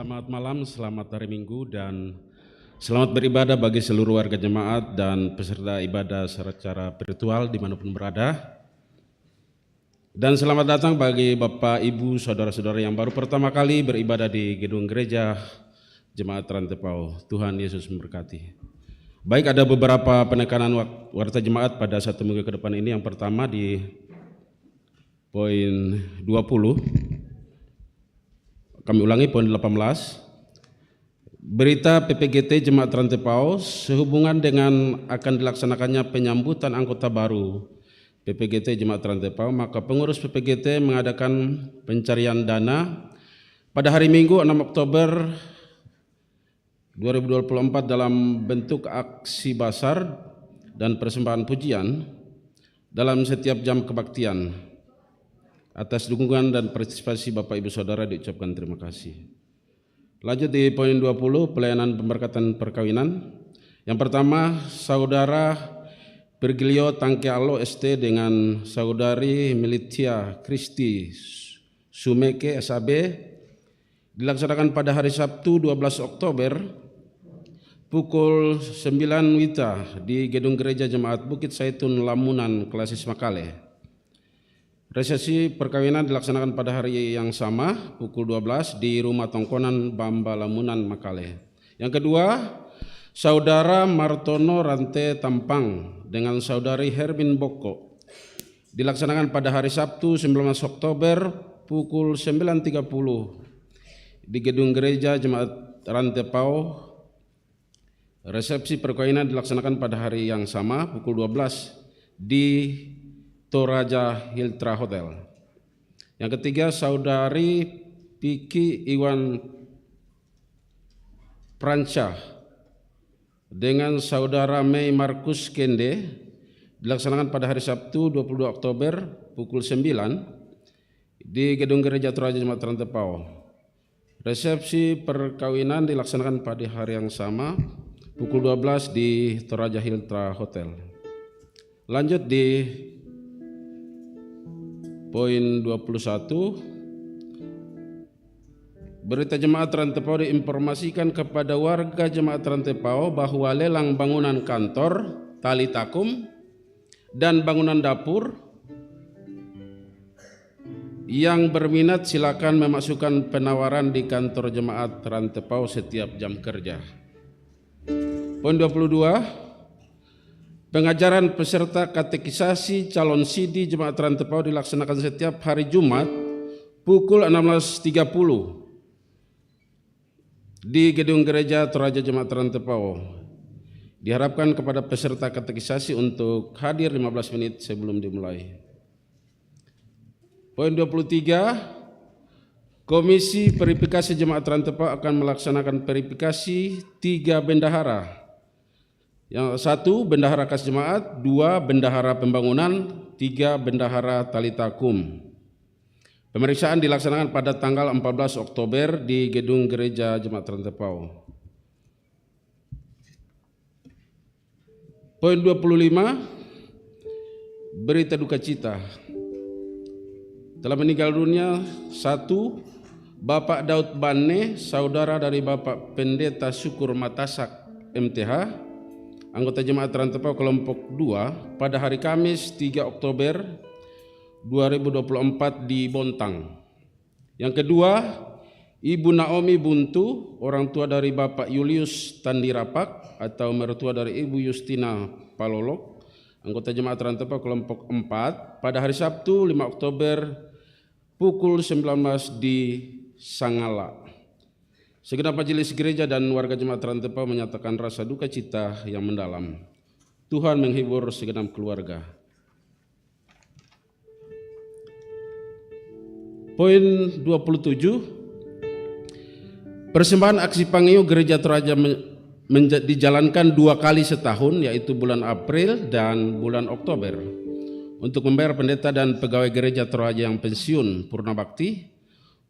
Selamat malam, selamat hari Minggu, dan selamat beribadah bagi seluruh warga jemaat dan peserta ibadah secara virtual dimanapun berada. Dan selamat datang bagi Bapak, Ibu, Saudara-saudara yang baru pertama kali beribadah di gedung gereja Jemaat Rantepao. Tuhan Yesus memberkati. Baik, ada beberapa penekanan warta jemaat pada satu minggu ke depan ini. Yang pertama di poin 20. Kami ulangi poin 18. Berita PPGT Jemaat Rantepao sehubungan dengan akan dilaksanakannya penyambutan anggota baru PPGT Jemaat Rantepao, maka pengurus PPGT mengadakan pencarian dana pada hari Minggu 6 Oktober 2024 dalam bentuk aksi basar dan persembahan pujian dalam setiap jam kebaktian. Atas dukungan dan partisipasi Bapak Ibu Saudara diucapkan terima kasih. Lanjut di poin 20, pelayanan pemberkatan perkawinan. Yang pertama, Saudara Virgilio Tangkealo ST dengan Saudari Militia Kristi Sumeke SAB dilaksanakan pada hari Sabtu 12 Oktober pukul 9 WITA di Gedung Gereja Jemaat Bukit Saitun Lamunan Klasis Makale. Resepsi perkawinan dilaksanakan pada hari yang sama pukul 12 di Rumah Tongkonan Bamba Lamunan Makale. Yang kedua, Saudara Martono Rante Tampang dengan Saudari Hermin Boko dilaksanakan pada hari Sabtu 19 Oktober pukul 9.30 di Gedung Gereja Jemaat Rantepao. Resepsi perkawinan dilaksanakan pada hari yang sama pukul 12 di Toraja Hiltra Hotel. Yang ketiga, Saudari Piki Iwan Pranca dengan Saudara Mei Markus Kende dilaksanakan pada hari Sabtu 22 Oktober pukul 9 di Gedung Gereja Toraja Jemaat Rantepao. Resepsi perkawinan dilaksanakan pada hari yang sama pukul 12 di Toraja Hiltra Hotel. Lanjut di poin 21. Berita Jemaat Rantepao diinformasikan kepada warga Jemaat Rantepao bahwa lelang bangunan kantor, tali takum, dan bangunan dapur yang berminat silakan memasukkan penawaran di kantor Jemaat Rantepao setiap jam kerja. Poin 22. Pengajaran peserta katekisasi calon sidi Jemaat Rantepao dilaksanakan setiap hari Jumat pukul 16.30 di Gedung Gereja Toraja Jemaat Rantepao. Diharapkan kepada peserta katekisasi untuk hadir 15 menit sebelum dimulai. Poin 23. Komisi Verifikasi Jemaat Rantepao akan melaksanakan verifikasi 3 bendahara. Yang 1, bendahara kas jemaat, 2, bendahara pembangunan, 3, bendahara tali takum. Pemeriksaan dilaksanakan pada tanggal 14 Oktober di Gedung Gereja Jemaat Rantepao. Poin 25, berita duka cita. Telah meninggal dunia 1, Bapak Daud Bane, saudara dari Bapak Pendeta Syukur Matasak MTH, anggota Jemaat Rantepao kelompok 2 pada hari Kamis 3 Oktober 2024 di Bontang. Yang kedua, Ibu Naomi Buntu, orang tua dari Bapak Julius Tandirapak atau mertua dari Ibu Justina Palolok, anggota Jemaat Rantepao kelompok 4 pada hari Sabtu 5 Oktober pukul 19 di Sangala. Segenap majelis gereja dan warga Jemaat Rantepao menyatakan rasa duka cita yang mendalam. Tuhan menghibur segenap keluarga. Poin 27. Persembahan aksi Pangeo Gereja Toraja dijalankan 2 kali setahun, yaitu bulan April dan bulan Oktober, untuk membayar pendeta dan pegawai gereja Toraja yang pensiun purna bakti.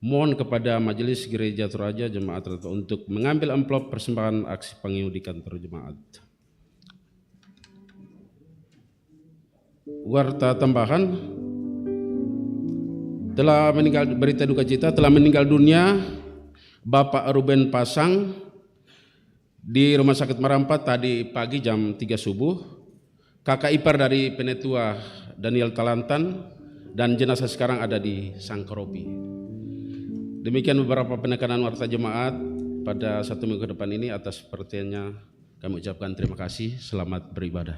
Mohon kepada Majelis Gereja Toraja Jemaat Rantepao untuk mengambil amplop persembahan aksi Pangeo di kantor jemaat. Warta tambahan, telah meninggal, berita duka cita, telah meninggal dunia Bapak Ruben Pasang di Rumah Sakit Merampat tadi pagi jam 3 subuh. Kakak ipar dari Penetua Daniel Talantan, dan jenazah sekarang ada di Sangkaropi. Demikian beberapa penekanan warta jemaat pada 1 minggu ke depan ini. Atas perhatiannya kami ucapkan terima kasih. Selamat beribadah.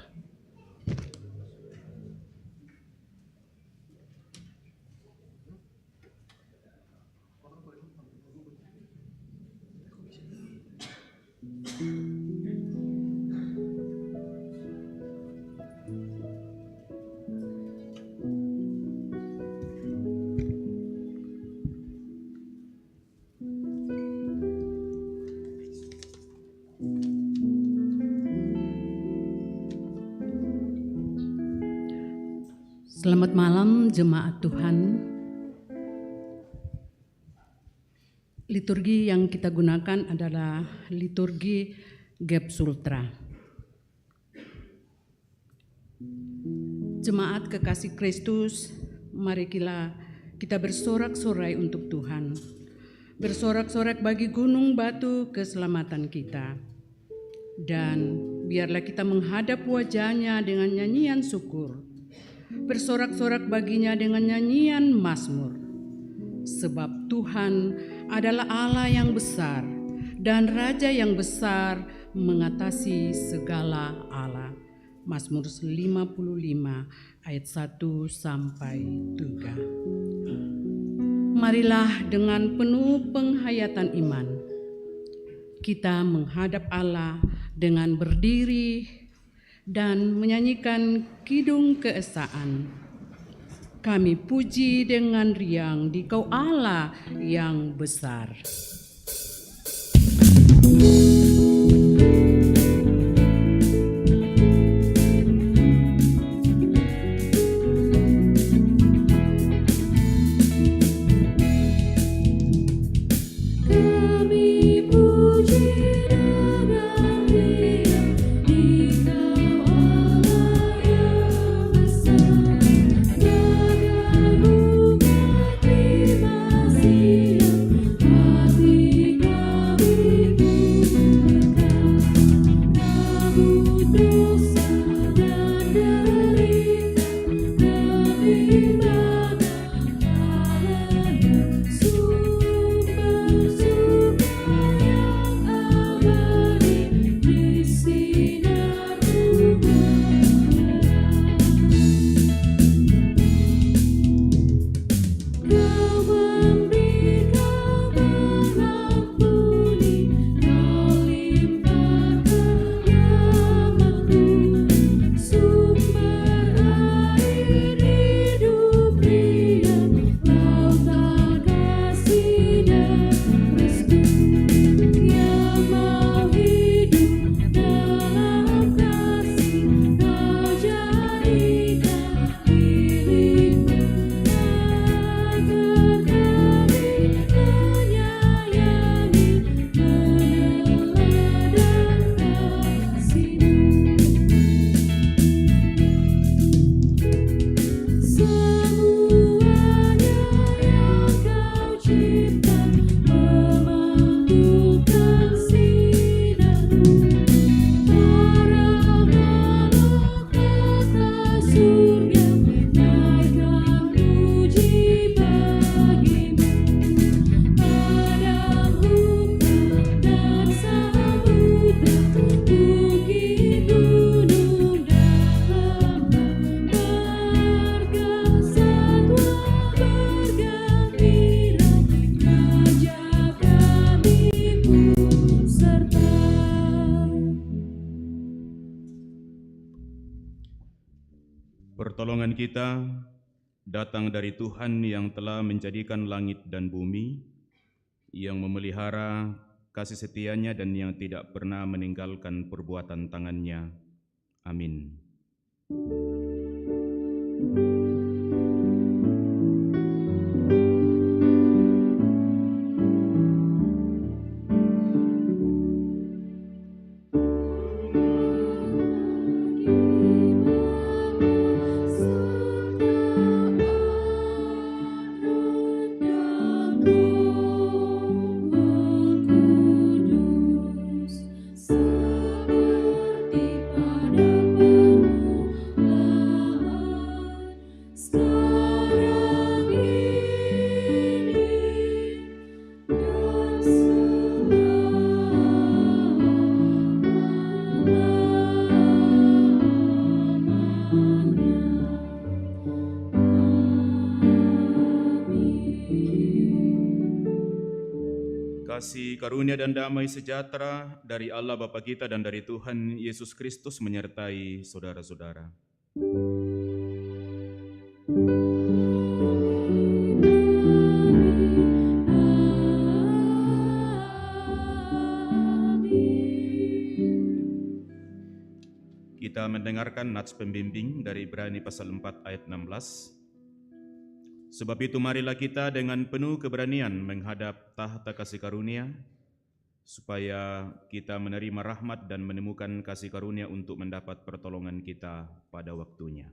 Selamat malam jemaat Tuhan. Liturgi yang kita gunakan adalah liturgi Geb Sultra. Jemaat kekasih Kristus, mari kita bersorak-sorai untuk Tuhan. Bersorak-sorak bagi gunung batu keselamatan kita. Dan biarlah kita menghadap wajahnya dengan nyanyian syukur. Bersorak-sorak baginya dengan nyanyian mazmur. Sebab Tuhan adalah Allah yang besar dan Raja yang besar mengatasi segala Allah. Mazmur 55 ayat 1 sampai 3. Marilah dengan penuh penghayatan iman kita menghadap Allah dengan berdiri dan menyanyikan kidung keesaan. Kami puji dengan riang di Kau Allah yang besar. Pertolongan kita datang dari Tuhan yang telah menjadikan langit dan bumi, yang memelihara kasih setianya dan yang tidak pernah meninggalkan perbuatan tangannya. Amin. kasih karunia dan damai sejahtera dari Allah Bapa kita dan dari Tuhan Yesus Kristus menyertai saudara-saudara. Kita mendengarkan nats pembimbing dari Ibrani pasal 4 ayat 16. Sebab itu marilah kita dengan penuh keberanian menghadap tahta kasih karunia, supaya kita menerima rahmat dan menemukan kasih karunia untuk mendapat pertolongan kita pada waktunya.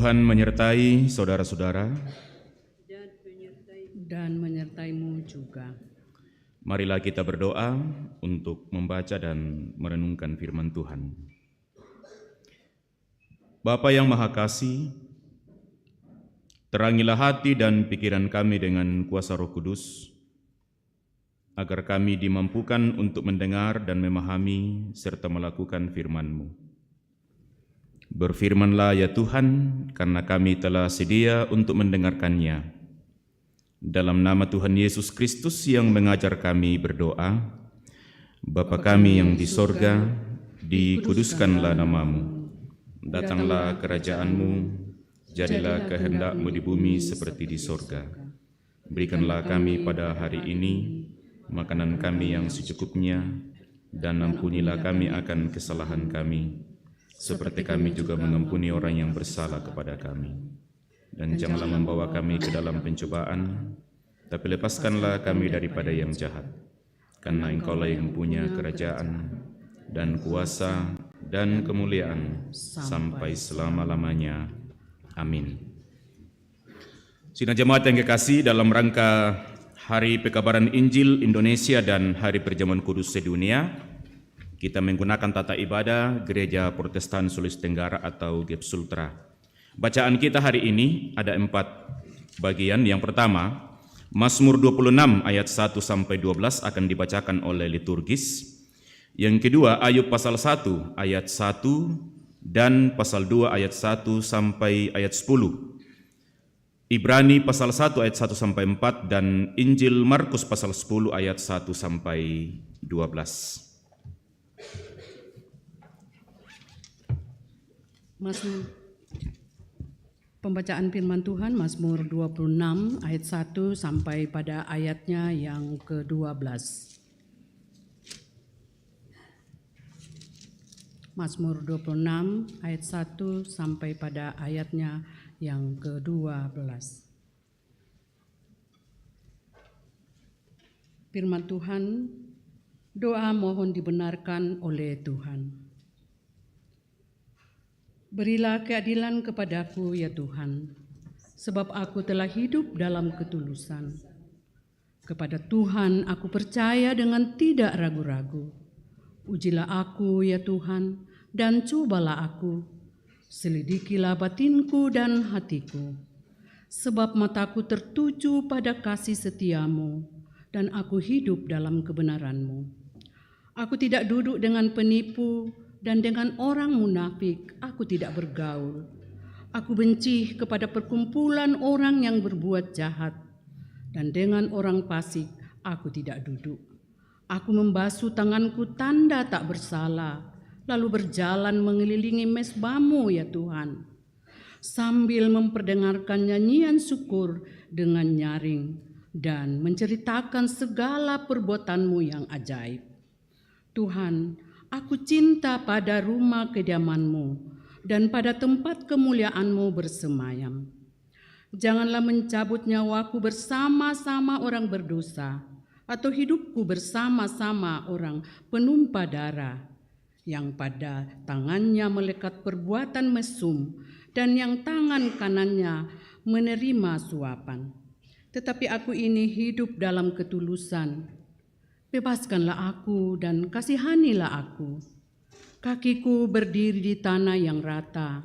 Tuhan menyertai saudara-saudara dan menyertaimu juga. Marilah kita berdoa untuk membaca dan merenungkan firman Tuhan. Bapa yang Maha Kasih, terangilah hati dan pikiran kami dengan kuasa Roh Kudus, agar kami dimampukan untuk mendengar dan memahami serta melakukan firman-Mu. Berfirmanlah ya Tuhan, karena kami telah sedia untuk mendengarkannya. Dalam nama Tuhan Yesus Kristus yang mengajar kami berdoa, Bapa kami yang di sorga, dikuduskanlah namamu. Datanglah kerajaan-Mu, jadilah kehendak-Mu di bumi seperti di sorga. Berikanlah kami pada hari ini makanan kami yang secukupnya, dan ampunilah kami akan kesalahan kami, seperti kami juga mengampuni orang yang bersalah kepada kami. Dan janganlah membawa kami ke dalam pencobaan, tapi lepaskanlah kami daripada yang jahat. Karena Engkaulah yang punya kerajaan dan kuasa dan kemuliaan sampai selama-lamanya. Amin. Sidang jemaat yang kekasih, dalam rangka Hari Pekabaran Injil Indonesia dan Hari Perjamuan Kudus Sedunia, kita menggunakan tata ibadah Gereja Protestan Sulawesi Tenggara atau GEP Sultra. Bacaan kita hari ini ada 4 bagian. Yang pertama, Mazmur 26 ayat 1 sampai 12 akan dibacakan oleh liturgis. Yang kedua, Ayub pasal 1 ayat 1 dan pasal 2 ayat 1 sampai ayat 10. Ibrani pasal 1 ayat 1 sampai 4 dan Injil Markus pasal 10 ayat 1 sampai 12. Mazmur Pembacaan firman Tuhan Mazmur 26 ayat 1 sampai pada ayatnya yang ke-12. Mazmur 26 ayat 1 sampai pada ayatnya yang ke-12. Firman Tuhan, doa mohon dibenarkan oleh Tuhan. Berilah keadilan kepadaku ya Tuhan, sebab aku telah hidup dalam ketulusan. Kepada Tuhan aku percaya dengan tidak ragu-ragu. Ujilah aku ya Tuhan, dan cobalah aku. Selidikilah batinku dan hatiku, sebab mataku tertuju pada kasih setiamu, dan aku hidup dalam kebenaranmu. Aku tidak duduk dengan penipu, dan dengan orang munafik aku tidak bergaul. Aku benci kepada perkumpulan orang yang berbuat jahat, dan dengan orang fasik aku tidak duduk. Aku membasuh tanganku tanda tak bersalah, lalu berjalan mengelilingi mezbamu ya Tuhan, sambil memperdengarkan nyanyian syukur dengan nyaring dan menceritakan segala perbuatanmu yang ajaib. Tuhan, aku cinta pada rumah kediaman-Mu dan pada tempat kemuliaan-Mu bersemayam. Janganlah mencabut nyawaku bersama-sama orang berdosa, atau hidupku bersama-sama orang penumpah darah, yang pada tangannya melekat perbuatan mesum dan yang tangan kanannya menerima suapan. Tetapi aku ini hidup dalam ketulusan. Bebaskanlah aku dan kasihanilah aku. Kakiku berdiri di tanah yang rata.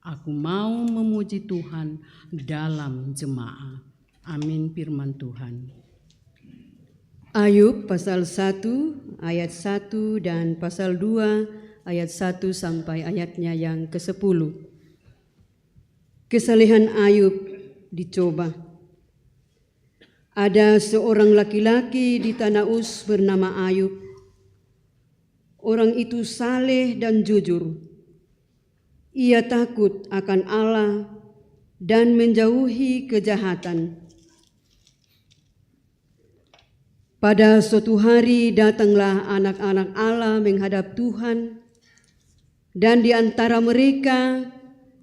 Aku mau memuji Tuhan dalam jemaah. Amin firman Tuhan. Ayub pasal 1 ayat 1 dan pasal 2 ayat 1 sampai ayatnya yang ke-10. Kesalehan Ayub dicoba. Ada seorang laki-laki di tanah Uz bernama Ayub. Orang itu saleh dan jujur. Ia takut akan Allah dan menjauhi kejahatan. Pada suatu hari datanglah anak-anak Allah menghadap Tuhan, dan di antara mereka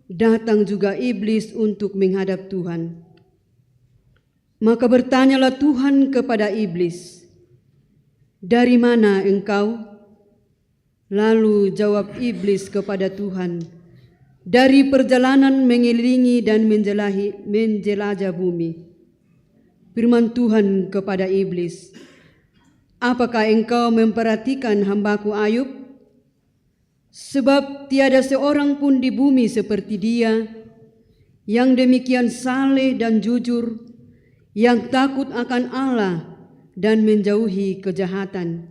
datang juga iblis untuk menghadap Tuhan. Maka bertanyalah Tuhan kepada iblis, "Dari mana engkau?" Lalu jawab iblis kepada Tuhan, "Dari perjalanan mengelilingi dan menjelajah bumi." Firman Tuhan kepada iblis, "Apakah engkau memperhatikan hambaku Ayub? Sebab tiada seorang pun di bumi seperti dia, yang demikian saleh dan jujur, yang takut akan Allah dan menjauhi kejahatan.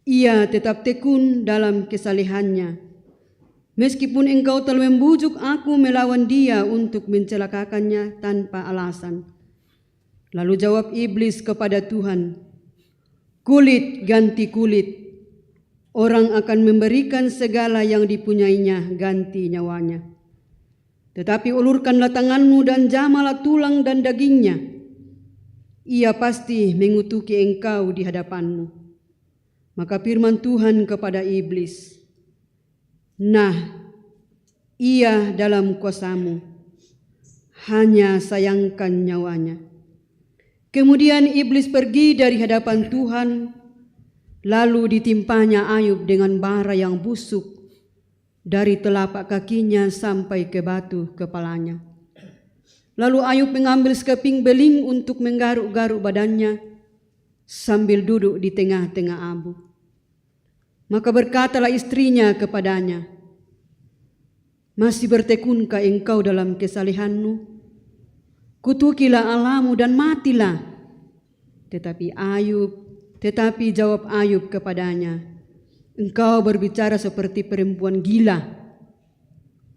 Ia tetap tekun dalam kesalehannya. Meskipun engkau telah membujuk aku melawan dia untuk mencelakakannya tanpa alasan." Lalu jawab iblis kepada Tuhan, "Kulit ganti kulit. orang akan memberikan segala yang dipunyainya ganti nyawanya. Tetapi ulurkanlah tanganmu dan jamalah tulang dan dagingnya. Ia pasti mengutuki engkau di hadapanmu. Maka firman Tuhan kepada iblis, nah, ia dalam kuasamu, hanya sayangkan nyawanya. Kemudian iblis pergi dari hadapan Tuhan, lalu ditimpanya Ayub dengan bara yang busuk dari telapak kakinya sampai ke batu kepalanya. Lalu Ayub mengambil sekeping beling untuk menggaruk-garuk badannya sambil duduk di tengah-tengah abu. Maka berkatalah istrinya kepadanya, masih bertekunkah engkau dalam kesalehanmu? Kutukilah Allahmu dan matilah. Tetapi jawab Ayub kepadanya, engkau berbicara seperti perempuan gila.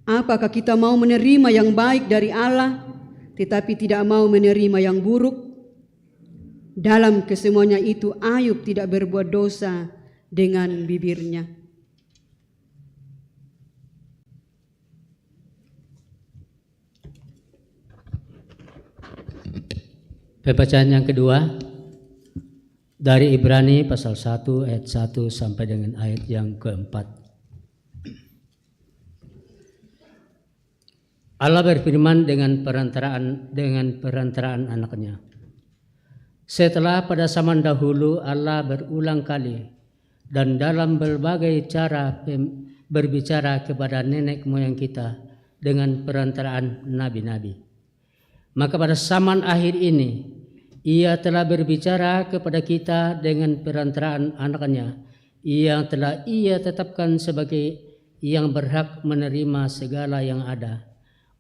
Apakah kita mau menerima yang baik dari Allah, tetapi tidak mau menerima yang buruk? Dalam kesemuanya itu Ayub tidak berbuat dosa dengan bibirnya. Pembacaan yang kedua dari Ibrani pasal 1 ayat 1 sampai dengan ayat yang keempat. Allah berfirman dengan perantaraan anaknya. Setelah pada zaman dahulu Allah berulang kali dan dalam berbagai cara berbicara kepada nenek moyang kita dengan perantaraan nabi-nabi. Maka pada zaman akhir ini Ia telah berbicara kepada kita dengan perantaraan anaknya yang telah Ia tetapkan sebagai yang berhak menerima segala yang ada.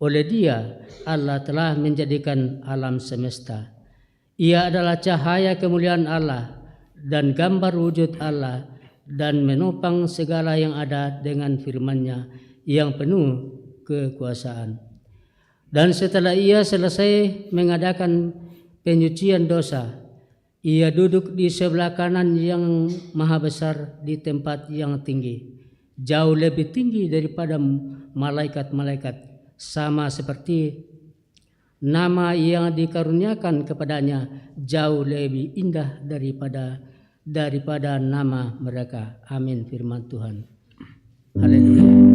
Oleh Dia Allah telah menjadikan alam semesta. Ia adalah cahaya kemuliaan Allah dan gambar wujud Allah dan menopang segala yang ada dengan firman-Nya yang penuh kekuasaan. Dan setelah Ia selesai mengadakan penyucian dosa, Ia duduk di sebelah kanan yang maha besar di tempat yang tinggi, jauh lebih tinggi daripada malaikat-malaikat, sama seperti nama yang dikaruniakan kepadanya jauh lebih indah daripada nama mereka. Amin, firman Tuhan. Haleluya.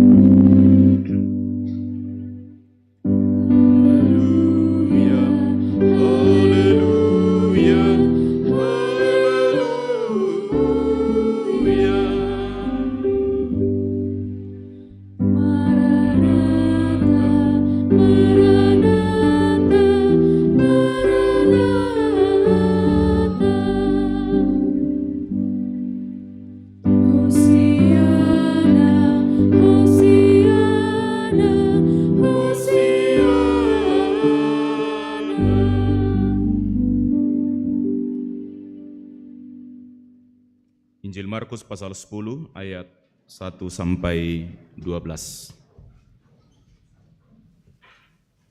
Injil Markus pasal 10 ayat 1 sampai 12.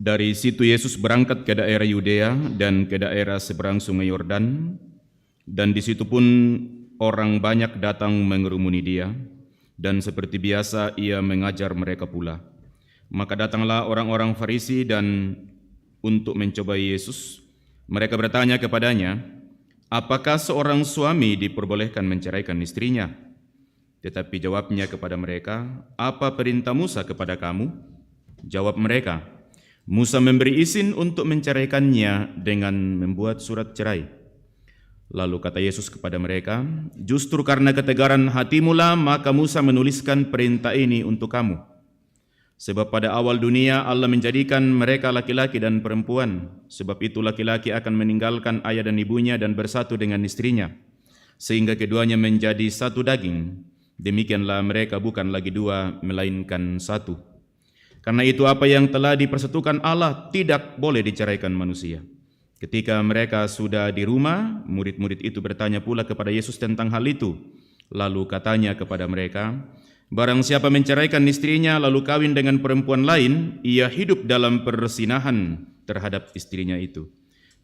Dari situ Yesus berangkat ke daerah Yudea dan ke daerah seberang sungai Yordan, dan di situ pun orang banyak datang mengerumuni Dia, dan seperti biasa Ia mengajar mereka pula. Maka datanglah orang-orang Farisi dan untuk mencobai Yesus, mereka bertanya kepadanya, apakah seorang suami diperbolehkan menceraikan istrinya? Tetapi jawabnya kepada mereka, apa perintah Musa kepada kamu? Jawab mereka, Musa memberi izin untuk menceraikannya dengan membuat surat cerai. Lalu kata Yesus kepada mereka, justru karena ketegaran hatimulah maka Musa menuliskan perintah ini untuk kamu. Sebab pada awal dunia Allah menjadikan mereka laki-laki dan perempuan. Sebab itu laki-laki akan meninggalkan ayah dan ibunya dan bersatu dengan istrinya, sehingga keduanya menjadi satu daging. Demikianlah mereka bukan lagi dua, melainkan satu. Karena itu apa yang telah dipersatukan Allah tidak boleh diceraikan manusia. Ketika mereka sudah di rumah, murid-murid itu bertanya pula kepada Yesus tentang hal itu. Lalu katanya kepada mereka, barang siapa menceraikan istrinya lalu kawin dengan perempuan lain, ia hidup dalam perzinahan terhadap istrinya itu.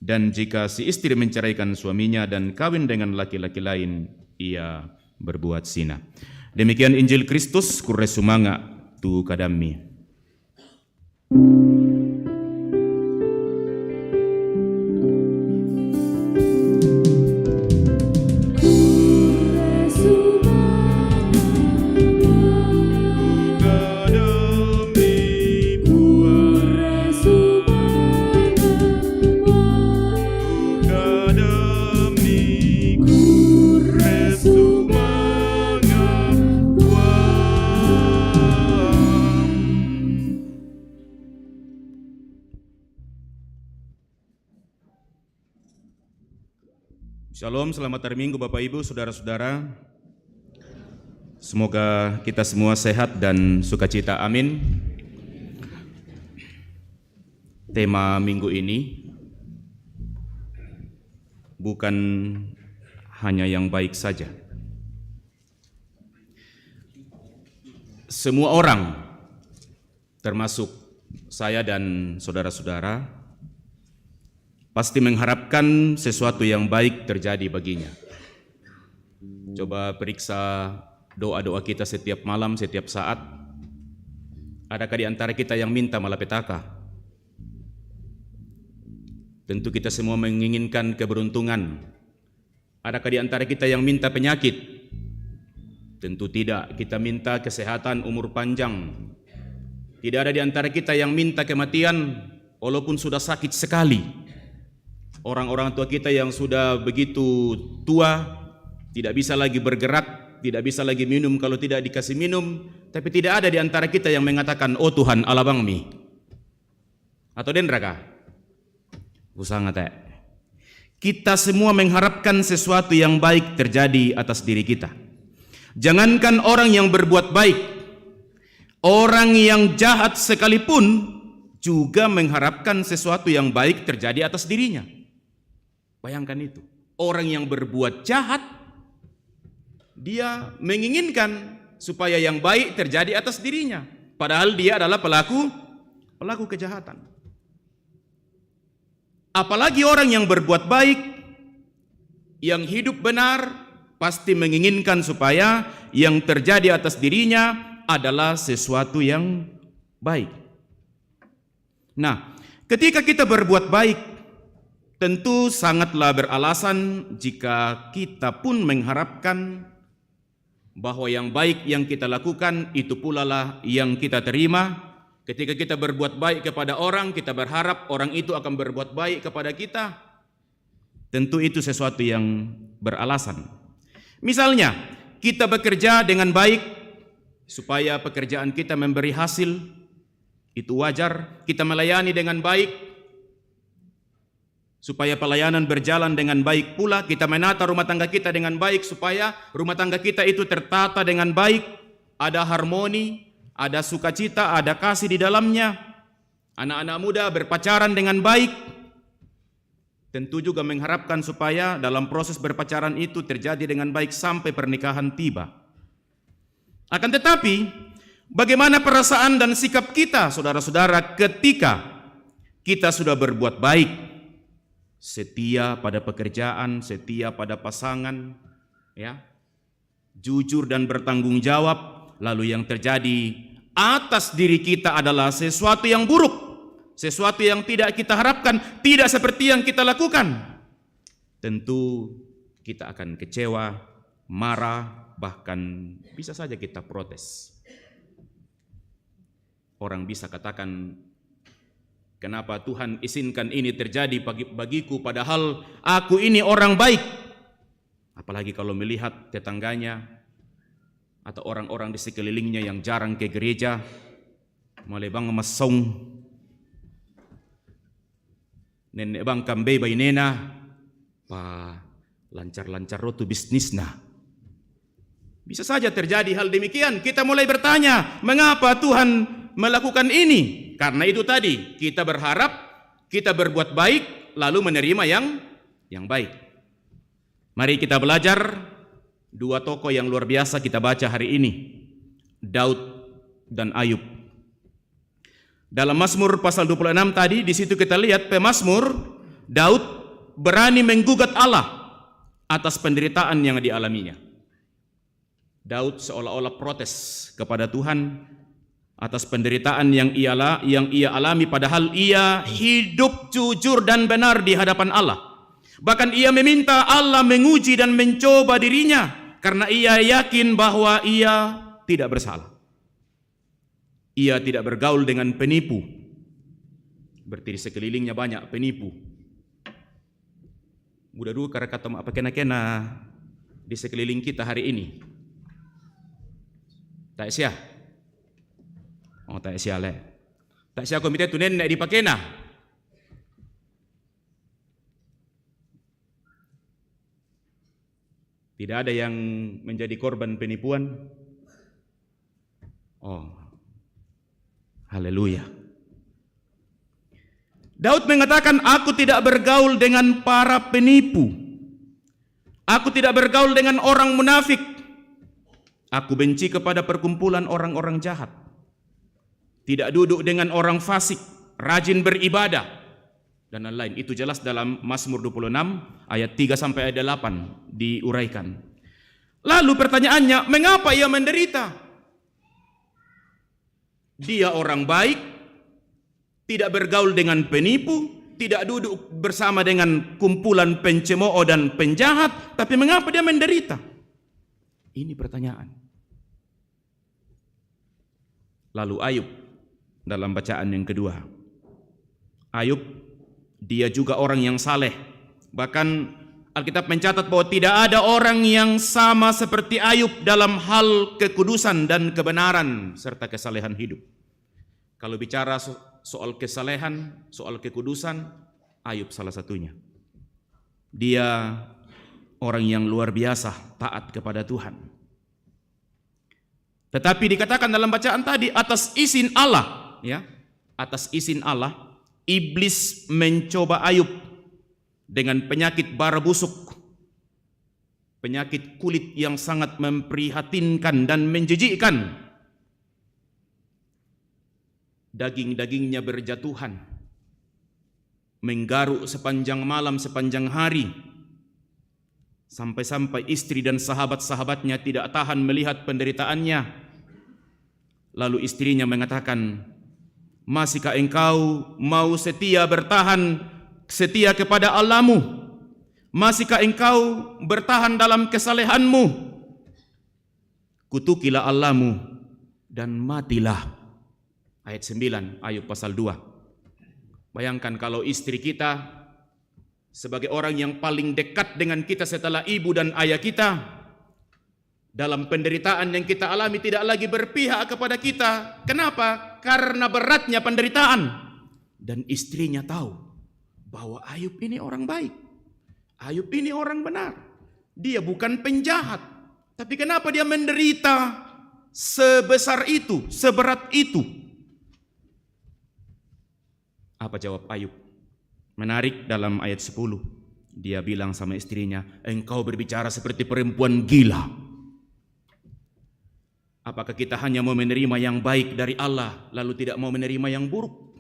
Dan jika si istri menceraikan suaminya dan kawin dengan laki-laki lain, ia berbuat zina. Demikian Injil Kristus kure sumanga tu kadami. Shalom, selamat hari Minggu Bapak Ibu, Saudara-saudara. Semoga kita semua sehat dan sukacita, amin. Tema minggu ini bukan hanya yang baik saja. Semua orang, termasuk saya dan saudara-saudara, pasti mengharapkan sesuatu yang baik terjadi baginya. Coba periksa doa-doa kita setiap malam, setiap saat. Adakah di antara kita yang minta malapetaka? Tentu kita semua menginginkan keberuntungan. Adakah di antara kita yang minta penyakit? Tentu tidak. Kita minta kesehatan, umur panjang. Tidak ada di antara kita yang minta kematian walaupun sudah sakit sekali. Orang-orang tua kita yang sudah begitu tua, tidak bisa lagi bergerak, tidak bisa lagi minum kalau tidak dikasih minum, tapi tidak ada di antara kita yang mengatakan, "Oh Tuhan, alabang mi." Atau denraka? Usangat. Kita semua mengharapkan sesuatu yang baik terjadi atas diri kita. Jangankan orang yang berbuat baik, orang yang jahat sekalipun juga mengharapkan sesuatu yang baik terjadi atas dirinya. Bayangkan itu, orang yang berbuat jahat, dia menginginkan supaya yang baik terjadi atas dirinya. Padahal dia adalah pelaku kejahatan. Apalagi orang yang berbuat baik, yang hidup benar, pasti menginginkan supaya yang terjadi atas dirinya adalah sesuatu yang baik. Nah, ketika kita berbuat baik, tentu sangatlah beralasan jika kita pun mengharapkan bahwa yang baik yang kita lakukan itu pula lah yang kita terima. Ketika kita berbuat baik kepada orang, kita berharap orang itu akan berbuat baik kepada kita. Tentu itu sesuatu yang beralasan. Misalnya, kita bekerja dengan baik supaya pekerjaan kita memberi hasil, itu wajar. Kita melayani dengan baik supaya pelayanan berjalan dengan baik pula. Kita menata rumah tangga kita dengan baik supaya rumah tangga kita itu tertata dengan baik, ada harmoni, ada sukacita, ada kasih di dalamnya. Anak-anak muda berpacaran dengan baik, tentu juga mengharapkan supaya dalam proses berpacaran itu terjadi dengan baik sampai pernikahan tiba. Akan tetapi, bagaimana perasaan dan sikap kita, saudara-saudara, ketika kita sudah berbuat baik, setia pada pekerjaan, setia pada pasangan, ya, jujur dan bertanggung jawab, lalu yang terjadi atas diri kita adalah sesuatu yang buruk, sesuatu yang tidak kita harapkan, tidak seperti yang kita lakukan. Tentu kita akan kecewa, marah, bahkan bisa saja kita protes. Orang bisa katakan, kenapa Tuhan izinkan ini terjadi bagiku padahal aku ini orang baik. Apalagi kalau melihat tetangganya atau orang-orang di sekelilingnya yang jarang ke gereja, mulai bang masong, nenek bang kambe bay nena, pa lancar-lancar rotu bisnis nah. Bisa saja terjadi hal demikian. Kita mulai bertanya, mengapa Tuhan melakukan ini? Karena itu tadi, kita berharap, kita berbuat baik, lalu menerima yang baik. Mari kita belajar dua tokoh yang luar biasa kita baca hari ini, Daud dan Ayub. Dalam Mazmur pasal 26 tadi, di situ kita lihat pemazmur Daud berani menggugat Allah atas penderitaan yang dialaminya. Daud seolah-olah protes kepada Tuhan atas penderitaan yang ia alami, padahal ia hidup jujur dan benar di hadapan Allah. Bahkan ia meminta Allah menguji dan mencoba dirinya karena ia yakin bahwa ia tidak bersalah. Ia tidak bergaul dengan penipu. Berarti di sekelilingnya banyak penipu. Mudah dulu karena kata apa kena-kena di sekeliling kita hari ini. Tak sia. Oh tak sia le. Tak sia komite tu nenek dipakena. Tidak ada yang menjadi korban penipuan. Oh. Haleluya. Daud mengatakan, aku tidak bergaul dengan para penipu. Aku tidak bergaul dengan orang munafik. Aku benci kepada perkumpulan orang-orang jahat. Tidak duduk dengan orang fasik, rajin beribadah, dan lain-lain. Itu jelas dalam Mazmur 26 ayat 3 sampai ayat 8 diuraikan. Lalu pertanyaannya, mengapa ia menderita? Dia orang baik, tidak bergaul dengan penipu, tidak duduk bersama dengan kumpulan pencemooh dan penjahat, tapi mengapa dia menderita? Ini pertanyaan. Lalu Ayub dalam bacaan yang kedua. Ayub, dia juga orang yang saleh. Bahkan Alkitab mencatat bahwa tidak ada orang yang sama seperti Ayub dalam hal kekudusan dan kebenaran serta kesalehan hidup. Kalau bicara soal kesalehan, soal kekudusan, Ayub salah satunya. Dia orang yang luar biasa taat kepada Tuhan. Tetapi dikatakan dalam bacaan tadi, atas izin Allah, ya, atas izin Allah, iblis mencoba Ayub dengan penyakit bara busuk, penyakit kulit yang sangat memprihatinkan dan menjijikkan. Daging-dagingnya berjatuhan, menggaruk sepanjang malam, sepanjang hari, sampai-sampai istri dan sahabat-sahabatnya tidak tahan melihat penderitaannya. Lalu istrinya mengatakan, masihkah engkau mau setia bertahan, setia kepada Allahmu? Masihkah engkau bertahan dalam kesalehanmu? Kutukilah Allahmu dan matilah. Ayat 9, Ayub pasal 2. Bayangkan kalau istri kita sebagai orang yang paling dekat dengan kita setelah ibu dan ayah kita, dalam penderitaan yang kita alami tidak lagi berpihak kepada kita. Kenapa? Karena beratnya penderitaan. Dan istrinya tahu bahwa Ayub ini orang baik. Ayub ini orang benar. Dia bukan penjahat. Tapi kenapa dia menderita sebesar itu, seberat itu? Apa jawab Ayub? Menarik dalam ayat 10. Dia bilang sama istrinya, engkau berbicara seperti perempuan gila. Apakah kita hanya mau menerima yang baik dari Allah, lalu tidak mau menerima yang buruk?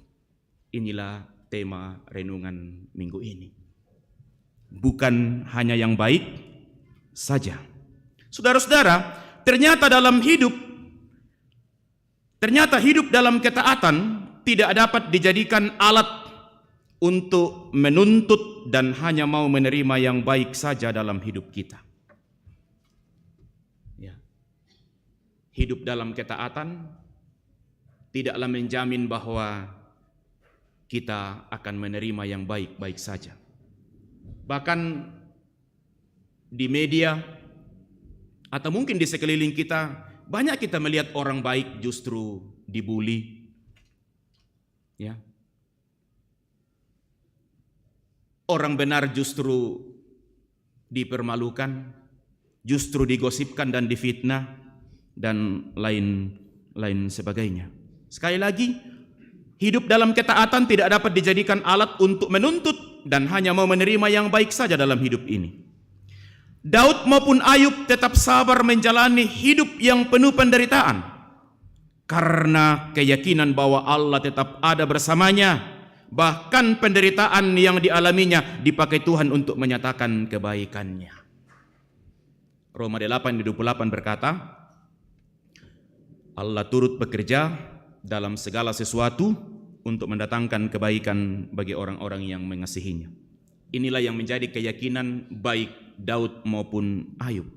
Inilah tema renungan minggu ini. Bukan hanya yang baik saja. Saudara-saudara, ternyata hidup dalam ketaatan tidak dapat dijadikan alat untuk menuntut dan hanya mau menerima yang baik saja dalam hidup kita. Hidup dalam ketaatan tidaklah menjamin bahwa kita akan menerima yang baik-baik saja. Bahkan di media atau mungkin di sekeliling kita, banyak kita melihat orang baik justru dibuli. Ya. Orang benar justru dipermalukan, justru digosipkan dan difitnah, dan lain sebagainya. Sekali lagi, hidup dalam ketaatan tidak dapat dijadikan alat untuk menuntut dan hanya mau menerima yang baik saja dalam hidup ini. Daud maupun Ayub tetap sabar menjalani hidup yang penuh penderitaan karena keyakinan bahwa Allah tetap ada bersamanya. Bahkan penderitaan yang dialaminya dipakai Tuhan untuk menyatakan kebaikannya. Roma 8:28 berkata, Allah turut bekerja dalam segala sesuatu untuk mendatangkan kebaikan bagi orang-orang yang mengasihinya. Inilah yang menjadi keyakinan baik Daud maupun Ayub.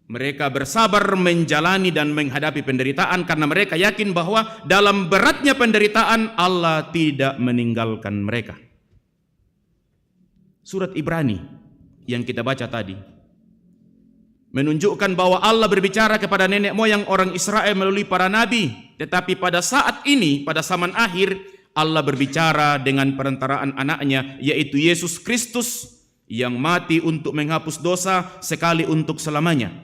Mereka bersabar menjalani dan menghadapi penderitaan karena mereka yakin bahwa dalam beratnya penderitaan Allah tidak meninggalkan mereka. Surat Ibrani yang kita baca tadi menunjukkan bahwa Allah berbicara kepada nenek moyang orang Israel melalui para nabi, tetapi pada saat ini, pada zaman akhir, Allah berbicara dengan perantaraan anaknya, yaitu Yesus Kristus yang mati untuk menghapus dosa sekali untuk selamanya.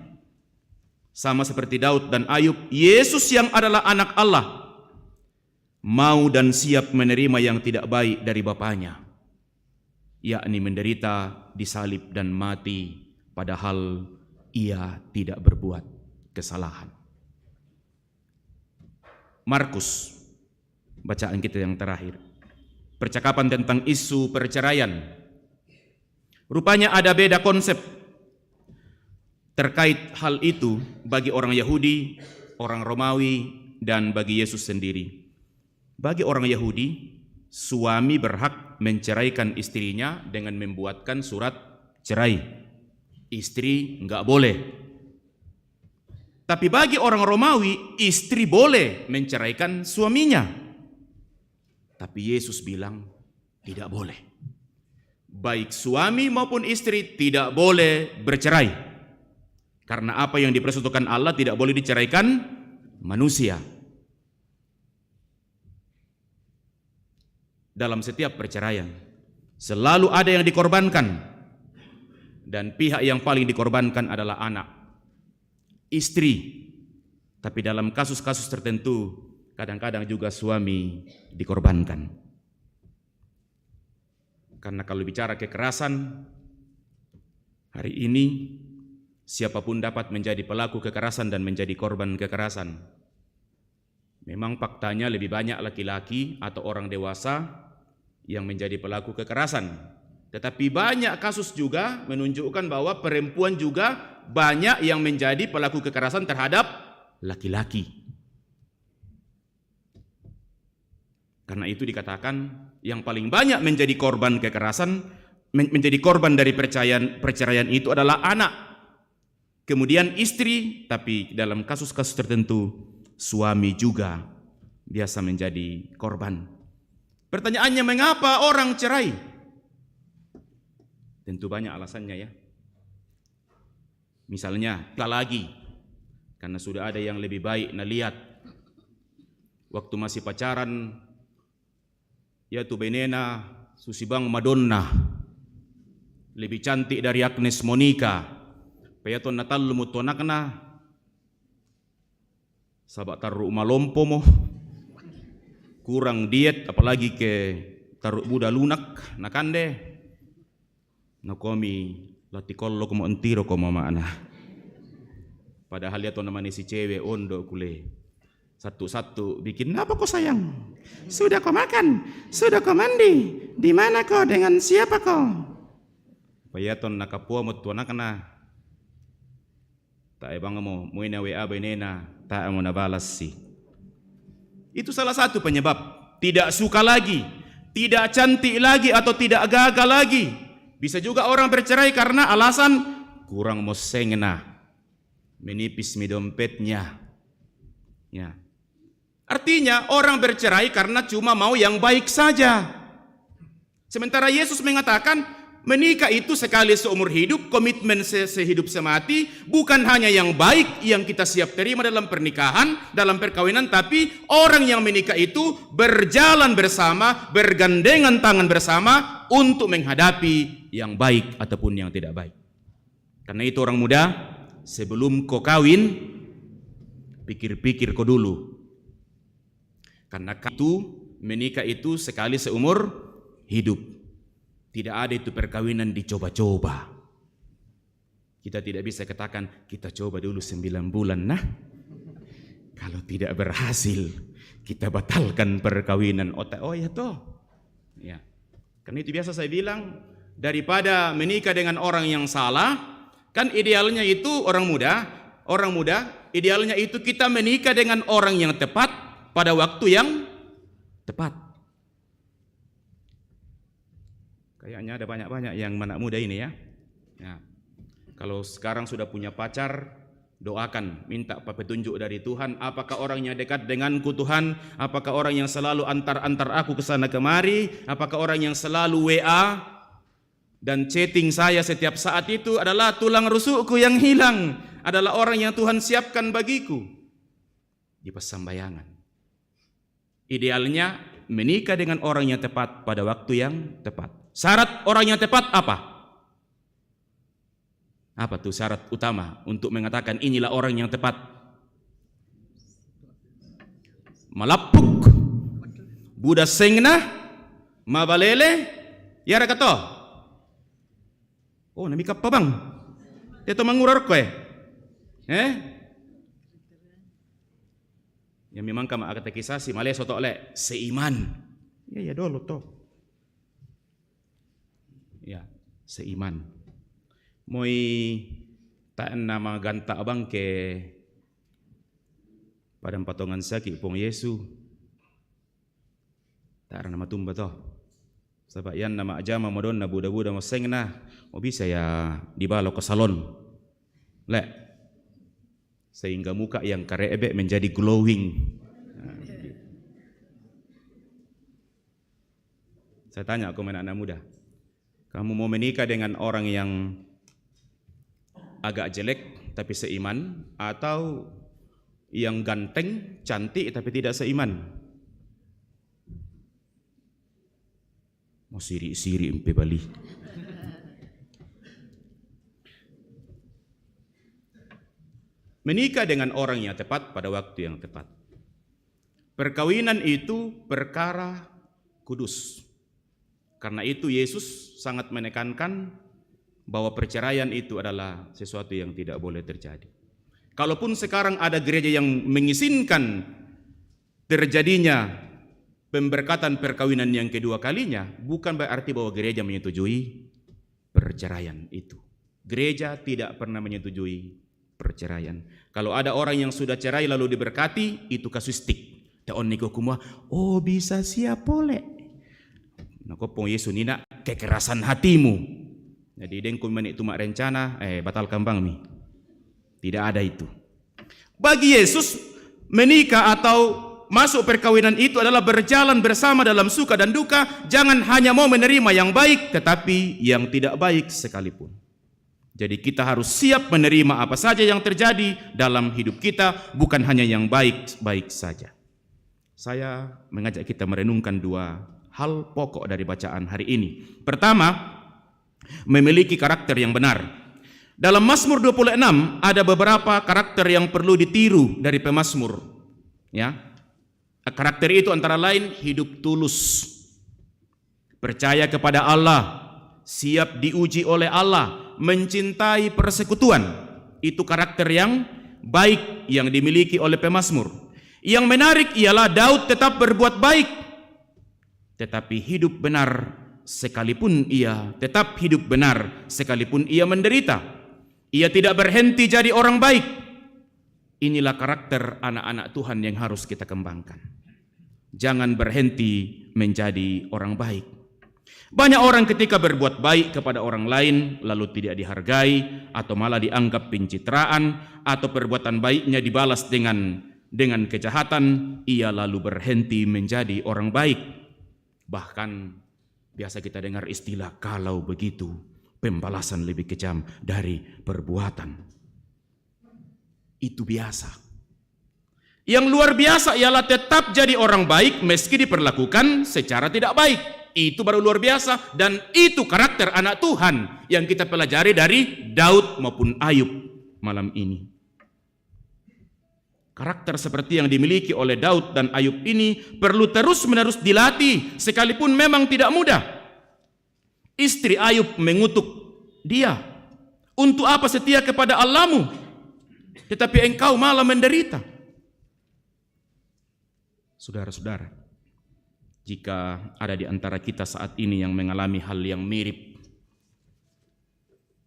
Sama seperti Daud dan Ayub, Yesus yang adalah anak Allah mau dan siap menerima yang tidak baik dari Bapaknya, yakni menderita, disalib dan mati, padahal ia tidak berbuat kesalahan. Markus, bacaan kita yang terakhir, percakapan tentang isu perceraian. Rupanya ada beda konsep terkait hal itu bagi orang Yahudi, orang Romawi, dan bagi Yesus sendiri. Bagi orang Yahudi, suami berhak menceraikan istrinya dengan membuatkan surat cerai. Istri enggak boleh. Tapi bagi orang Romawi, istri boleh menceraikan suaminya. Tapi Yesus bilang tidak boleh. Baik suami maupun istri tidak boleh bercerai. Karena apa yang dipersatukan Allah tidak boleh diceraikan manusia. Dalam setiap perceraian selalu ada yang dikorbankan, dan pihak yang paling dikorbankan adalah anak, istri. Tapi dalam kasus-kasus tertentu kadang-kadang juga suami dikorbankan. Karena kalau bicara kekerasan, hari ini siapapun dapat menjadi pelaku kekerasan dan menjadi korban kekerasan. Memang faktanya lebih banyak laki-laki atau orang dewasa yang menjadi pelaku kekerasan. Tetapi banyak kasus juga menunjukkan bahwa perempuan juga banyak yang menjadi pelaku kekerasan terhadap laki-laki. Karena itu dikatakan yang paling banyak menjadi korban kekerasan, menjadi korban dari perceraian itu adalah anak. Kemudian istri, tapi dalam kasus-kasus tertentu suami juga biasa menjadi korban. Pertanyaannya, mengapa orang cerai? Tentu banyak alasannya ya. Misalnya, tak lagi karena sudah ada yang lebih baik. Nah lihat, waktu masih pacaran, ya tu Benena, Susibang Madonna, lebih cantik dari Agnes Monica. Payaton natal lumutonak na sabak taruh malompo mo kurang diet, apalagi ke taruh buda lunak nakande nakomi latikollo komo entiro komo maana. Padahal ya to namanya si cewek ondo kule satu-satu bikin, apa kau sayang? Sudah kau makan? Sudah kau mandi? Di mana kau? Dengan siapa kau? Payaton nakapua mo tuanak na. Tak ebang mo muina WA benena tak mau nabalas sih. Itu salah satu penyebab. Tidak suka lagi, tidak cantik lagi, atau tidak gagal lagi. Bisa juga orang bercerai karena alasan kurang mosengna, menipis mi dompetnya. Ya. Artinya orang bercerai karena cuma mau yang baik saja. Sementara Yesus mengatakan menikah itu sekali seumur hidup, komitmen sehidup semati, bukan hanya yang baik yang kita siap terima dalam pernikahan, dalam perkawinan, tapi orang yang menikah itu berjalan bersama, bergandengan tangan bersama untuk menghadapi yang baik ataupun yang tidak baik. Karena itu orang muda, sebelum kau kawin, pikir-pikir kau dulu. Karena itu menikah itu sekali seumur hidup. Tidak ada itu perkawinan dicoba-coba. Kita tidak bisa katakan kita coba dulu 9 bulan. Nah, kalau tidak berhasil kita batalkan perkawinan. Oh ya toh. Ya. Karena itu biasa saya bilang, daripada menikah dengan orang yang salah, kan idealnya itu orang muda Idealnya itu kita menikah dengan orang yang tepat pada waktu yang tepat. Kayaknya ada banyak-banyak yang anak muda ini ya. Kalau sekarang sudah punya pacar, doakan, minta petunjuk dari Tuhan. Apakah orang yang dekat denganku Tuhan? Apakah orang yang selalu antar aku ke sana kemari? Apakah orang yang selalu WA dan chatting saya setiap saat itu adalah tulang rusukku yang hilang? Adalah orang yang Tuhan siapkan bagiku di pesambayangan. Idealnya menikah dengan orang yang tepat pada waktu yang tepat. Syarat orang yang tepat apa? Apa tuh syarat utama untuk mengatakan inilah orang yang tepat? Malapuk, buda sengna, mabalele, yara kato. Oh, nami kappa bang? Teto mangurar ko yang memang kama agak kisasi malay soto le seiman. Ya dolo to. Ya, seiman. Moy taan nama ganta abang ke padang patongan saki pong Yesu. Tak nama tumba to. Sebab yan nama ajama modon na buda-buda maseng na. O bisa ya dibalo ke salon. Le. Sehingga muka yang karebe menjadi glowing. Saya tanya aku anak muda, kamu mau menikah dengan orang yang agak jelek tapi seiman, atau yang ganteng, cantik tapi tidak seiman? Mau siri-siri empe Bali. Menikah dengan orang yang tepat pada waktu yang tepat. Perkawinan itu perkara kudus. Karena itu Yesus sangat menekankan bahwa perceraian itu adalah sesuatu yang tidak boleh terjadi. Kalaupun sekarang ada gereja yang mengizinkan terjadinya pemberkatan perkawinan yang kedua kalinya, bukan berarti bahwa gereja menyetujui perceraian itu. Gereja tidak pernah menyetujui perceraian. Kalau ada orang yang sudah cerai lalu diberkati, itu kasuistik. Taon niko kumua, oh bisa siap boleh. Nako pong Yesu nina kekerasan hatimu. Jadi dengku menik tumak rencana, batal kambang mi. Tidak ada itu. Bagi Yesus, menikah atau masuk perkawinan itu adalah berjalan bersama dalam suka dan duka. Jangan hanya mau menerima yang baik, tetapi yang tidak baik sekalipun. Jadi kita harus siap menerima apa saja yang terjadi dalam hidup kita, bukan hanya yang baik-baik saja. Saya mengajak kita merenungkan dua hal pokok dari bacaan hari ini. Pertama, memiliki karakter yang benar. Dalam Mazmur 26 ada beberapa karakter yang perlu ditiru dari pemazmur. Ya. Karakter itu antara lain hidup tulus, percaya kepada Allah, siap diuji oleh Allah, mencintai persekutuan. Itu karakter yang baik yang dimiliki oleh pemazmur. Yang menarik ialah Daud tetap berbuat baik, tetapi hidup benar sekalipun ia tetap hidup benar sekalipun ia menderita. Ia tidak berhenti jadi orang baik. Inilah karakter anak-anak Tuhan yang harus kita kembangkan. Jangan berhenti menjadi orang baik. Banyak orang ketika berbuat baik kepada orang lain lalu tidak dihargai atau malah dianggap pencitraan, atau perbuatan baiknya dibalas dengan kejahatan, ia lalu berhenti menjadi orang baik. Bahkan biasa kita dengar istilah kalau begitu pembalasan lebih kejam dari perbuatan. Itu biasa. Yang luar biasa ialah tetap jadi orang baik meski diperlakukan secara tidak baik. Itu baru luar biasa, dan itu karakter anak Tuhan yang kita pelajari dari Daud maupun Ayub malam ini. Karakter seperti yang dimiliki oleh Daud dan Ayub ini perlu terus-menerus dilatih, sekalipun memang tidak mudah. Istri Ayub mengutuk dia, "Untuk apa setia kepada Allahmu, tetapi engkau malah menderita?" Saudara-saudara, jika ada di antara kita saat ini yang mengalami hal yang mirip,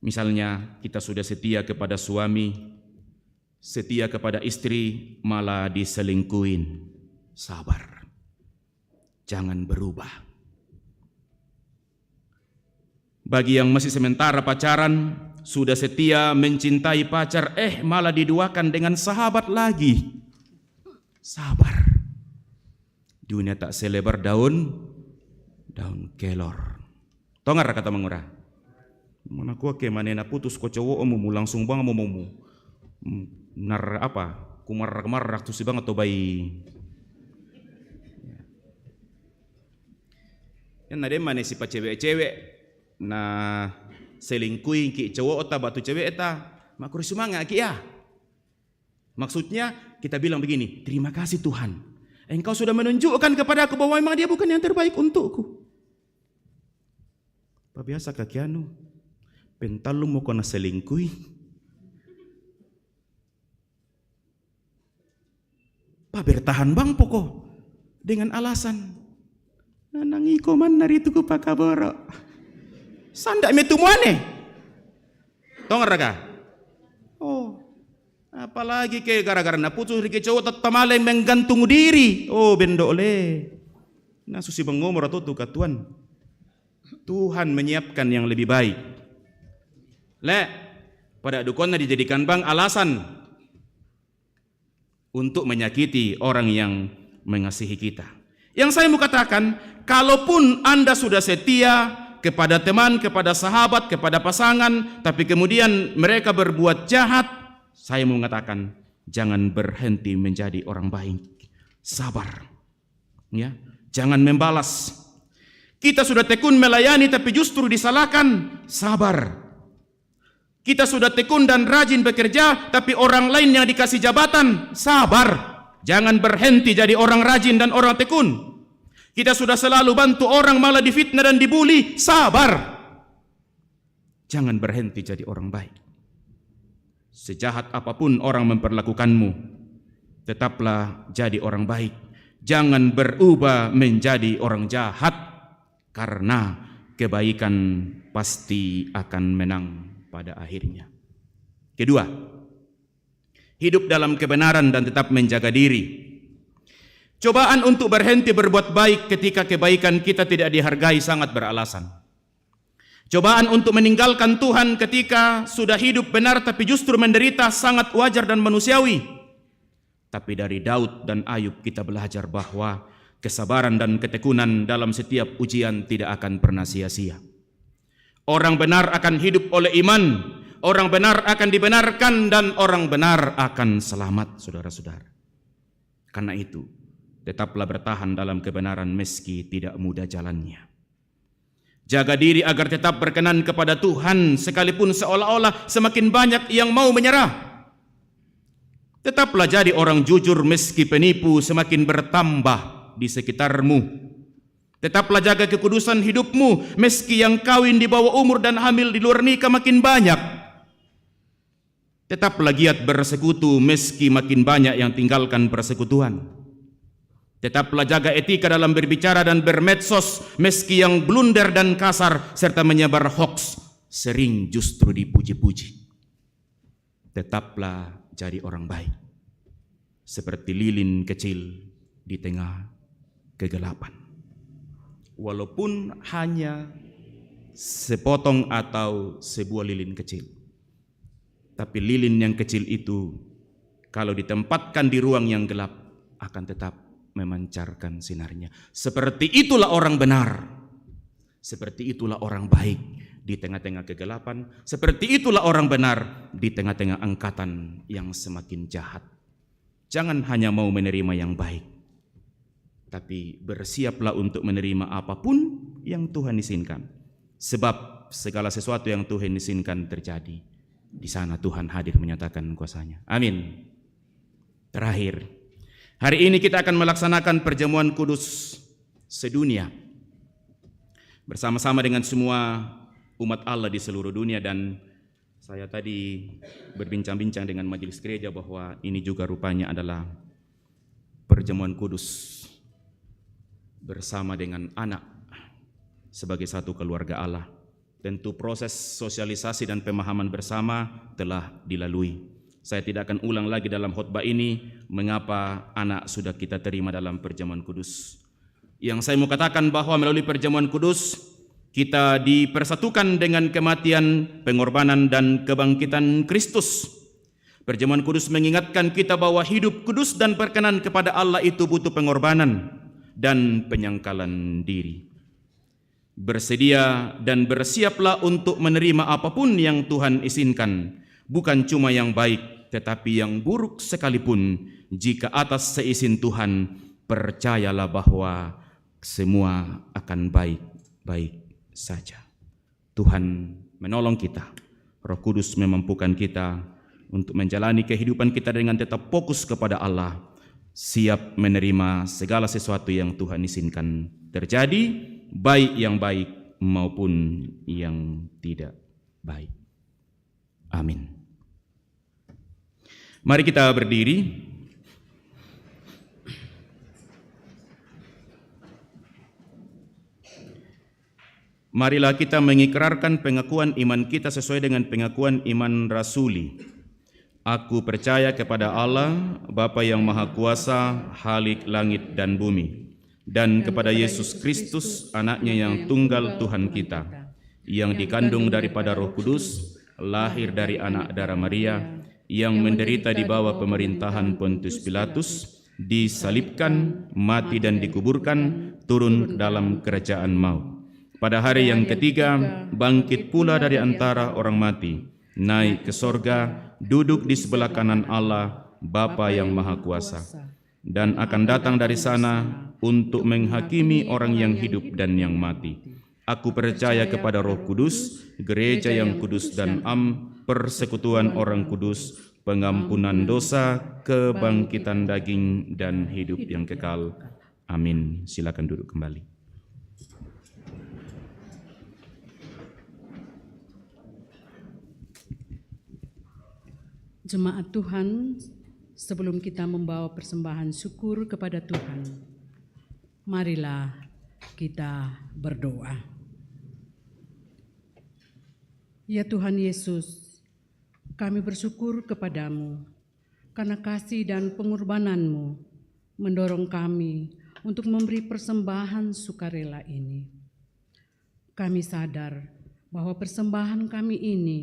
misalnya kita sudah setia kepada suami, setia kepada istri malah diselingkuhin. Sabar, jangan berubah. Bagi yang masih sementara pacaran, sudah setia mencintai pacar, malah diduakan dengan sahabat lagi. Sabar. Dunia tak selebar daun kelor. Tongar kata mengurah. Mana kuah ke manena putus ko cowok mu langsung bang mu nar apa? Kumar tuh si bang atau bayi. Yang nade mana si pa cewek na selingkuh ki cowok ota batu cewek eta makuri sumanga ki ya. Maksudnya kita bilang begini, terima kasih Tuhan, Engkau sudah menunjukkan kepada aku bahwa memang dia bukan yang terbaik untukku. Pa biasa kakianu pentalung mo ko na selingkuh. Pa bertahan bang poko dengan alasan nanangi ko man narito ko pa kaboro. Sandak metumuane. Tongar raga. Oh. Apalagi ke gara-gara na putus rike cowok tamalay menggantung diri. Oh, bendo ole. Na susi bangomor atau tuh katuan. Tuhan menyiapkan yang lebih baik. Pada dukonna dijadikan bang alasan untuk menyakiti orang yang mengasihi kita. Yang saya mau katakan, kalaupun Anda sudah setia kepada teman, kepada sahabat, kepada pasangan, tapi kemudian mereka berbuat jahat, saya mau mengatakan, jangan berhenti menjadi orang baik. Sabar. Ya, jangan membalas. Kita sudah tekun melayani tapi justru disalahkan. Sabar. Kita sudah tekun dan rajin bekerja tapi orang lain yang dikasih jabatan. Sabar. Jangan berhenti jadi orang rajin dan orang tekun. Kita sudah selalu bantu orang malah difitnah dan dibuli. Sabar. Jangan berhenti jadi orang baik. Sejahat apapun orang memperlakukanmu, tetaplah jadi orang baik. Jangan berubah menjadi orang jahat, karena kebaikan pasti akan menang pada akhirnya. Kedua, hidup dalam kebenaran dan tetap menjaga diri. Cobaan untuk berhenti berbuat baik ketika kebaikan kita tidak dihargai sangat beralasan. Cobaan untuk meninggalkan Tuhan ketika sudah hidup benar tapi justru menderita sangat wajar dan manusiawi. Tapi dari Daud dan Ayub kita belajar bahwa kesabaran dan ketekunan dalam setiap ujian tidak akan pernah sia-sia. Orang benar akan hidup oleh iman, orang benar akan dibenarkan, dan orang benar akan selamat, saudara-saudara. Karena itu, tetaplah bertahan dalam kebenaran meski tidak mudah jalannya. Jaga diri agar tetap berkenan kepada Tuhan sekalipun seolah-olah semakin banyak yang mau menyerah. Tetaplah jadi orang jujur meski penipu semakin bertambah di sekitarmu. Tetaplah jaga kekudusan hidupmu meski yang kawin di bawah umur dan hamil di luar nikah makin banyak. Tetaplah giat bersekutu meski makin banyak yang tinggalkan persekutuan. Tetaplah jaga etika dalam berbicara dan bermedsos meski yang blunder dan kasar serta menyebar hoax sering justru dipuji-puji. Tetaplah jadi orang baik seperti lilin kecil di tengah kegelapan. Walaupun hanya sepotong atau sebuah lilin kecil. Tapi lilin yang kecil itu kalau ditempatkan di ruang yang gelap akan tetap memancarkan sinarnya. Seperti itulah orang benar. Seperti itulah orang baik di tengah-tengah kegelapan. Seperti itulah orang benar di tengah-tengah angkatan yang semakin jahat. Jangan hanya mau menerima yang baik, tapi bersiaplah untuk menerima apapun yang Tuhan izinkan. Sebab segala sesuatu yang Tuhan izinkan terjadi, di sana Tuhan hadir menyatakan kuasanya. Amin. Terakhir, hari ini kita akan melaksanakan perjamuan kudus sedunia bersama-sama dengan semua umat Allah di seluruh dunia. Dan saya tadi berbincang-bincang dengan majelis gereja bahwa ini juga rupanya adalah perjamuan kudus bersama dengan anak sebagai satu keluarga Allah. Tentu proses sosialisasi dan pemahaman bersama telah dilalui. Saya tidak akan ulang lagi dalam khotbah ini mengapa anak sudah kita terima dalam perjamuan kudus. Yang saya mau katakan bahwa melalui perjamuan kudus kita dipersatukan dengan kematian, pengorbanan dan kebangkitan Kristus. Perjamuan kudus mengingatkan kita bahwa hidup kudus dan berkenan kepada Allah itu butuh pengorbanan dan penyangkalan diri. Bersedia dan bersiaplah untuk menerima apapun yang Tuhan izinkan, bukan cuma yang baik, tetapi yang buruk sekalipun. Jika atas seizin Tuhan, percayalah bahwa semua akan baik-baik saja. Tuhan menolong kita. Roh Kudus memampukan kita untuk menjalani kehidupan kita dengan tetap fokus kepada Allah, siap menerima segala sesuatu yang Tuhan izinkan terjadi, baik yang baik maupun yang tidak baik. Amin. Mari kita berdiri. Marilah kita mengikrarkan pengakuan iman kita sesuai dengan pengakuan iman rasuli. Aku percaya kepada Allah, Bapa yang Maha Kuasa, Khalik langit dan bumi, dan kepada Yesus Kristus, anaknya yang tunggal Tuhan kita, yang dikandung daripada Roh Kudus, lahir dari anak darah Maria, yang menderita di bawah pemerintahan Pontius Pilatus, disalibkan, mati dan dikuburkan, turun dalam kerajaan maut. Pada hari yang ketiga, bangkit pula dari antara orang mati, naik ke sorga, duduk di sebelah kanan Allah, Bapa yang Maha Kuasa, dan akan datang dari sana untuk menghakimi orang yang hidup dan yang mati. Aku percaya kepada Roh Kudus, gereja yang kudus dan persekutuan orang kudus, pengampunan dosa, kebangkitan daging, dan hidup yang kekal. Amin. Silakan duduk kembali. Jemaat Tuhan, sebelum kita membawa persembahan syukur kepada Tuhan, marilah kita berdoa. Ya Tuhan Yesus, kami bersyukur kepadamu karena kasih dan pengorbananmu mendorong kami untuk memberi persembahan sukarela ini. Kami sadar bahwa persembahan kami ini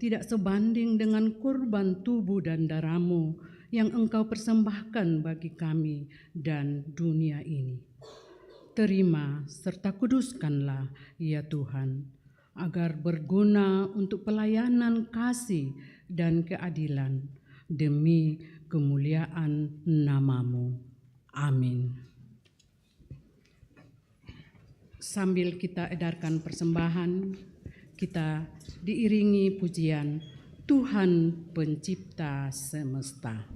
tidak sebanding dengan kurban tubuh dan darah-Mu yang Engkau persembahkan bagi kami dan dunia ini. Terima serta kuduskanlah ya Tuhan, agar berguna untuk pelayanan kasih dan keadilan demi kemuliaan nama-Mu. Amin. Sambil kita edarkan persembahan, kita diiringi pujian Tuhan Pencipta Semesta.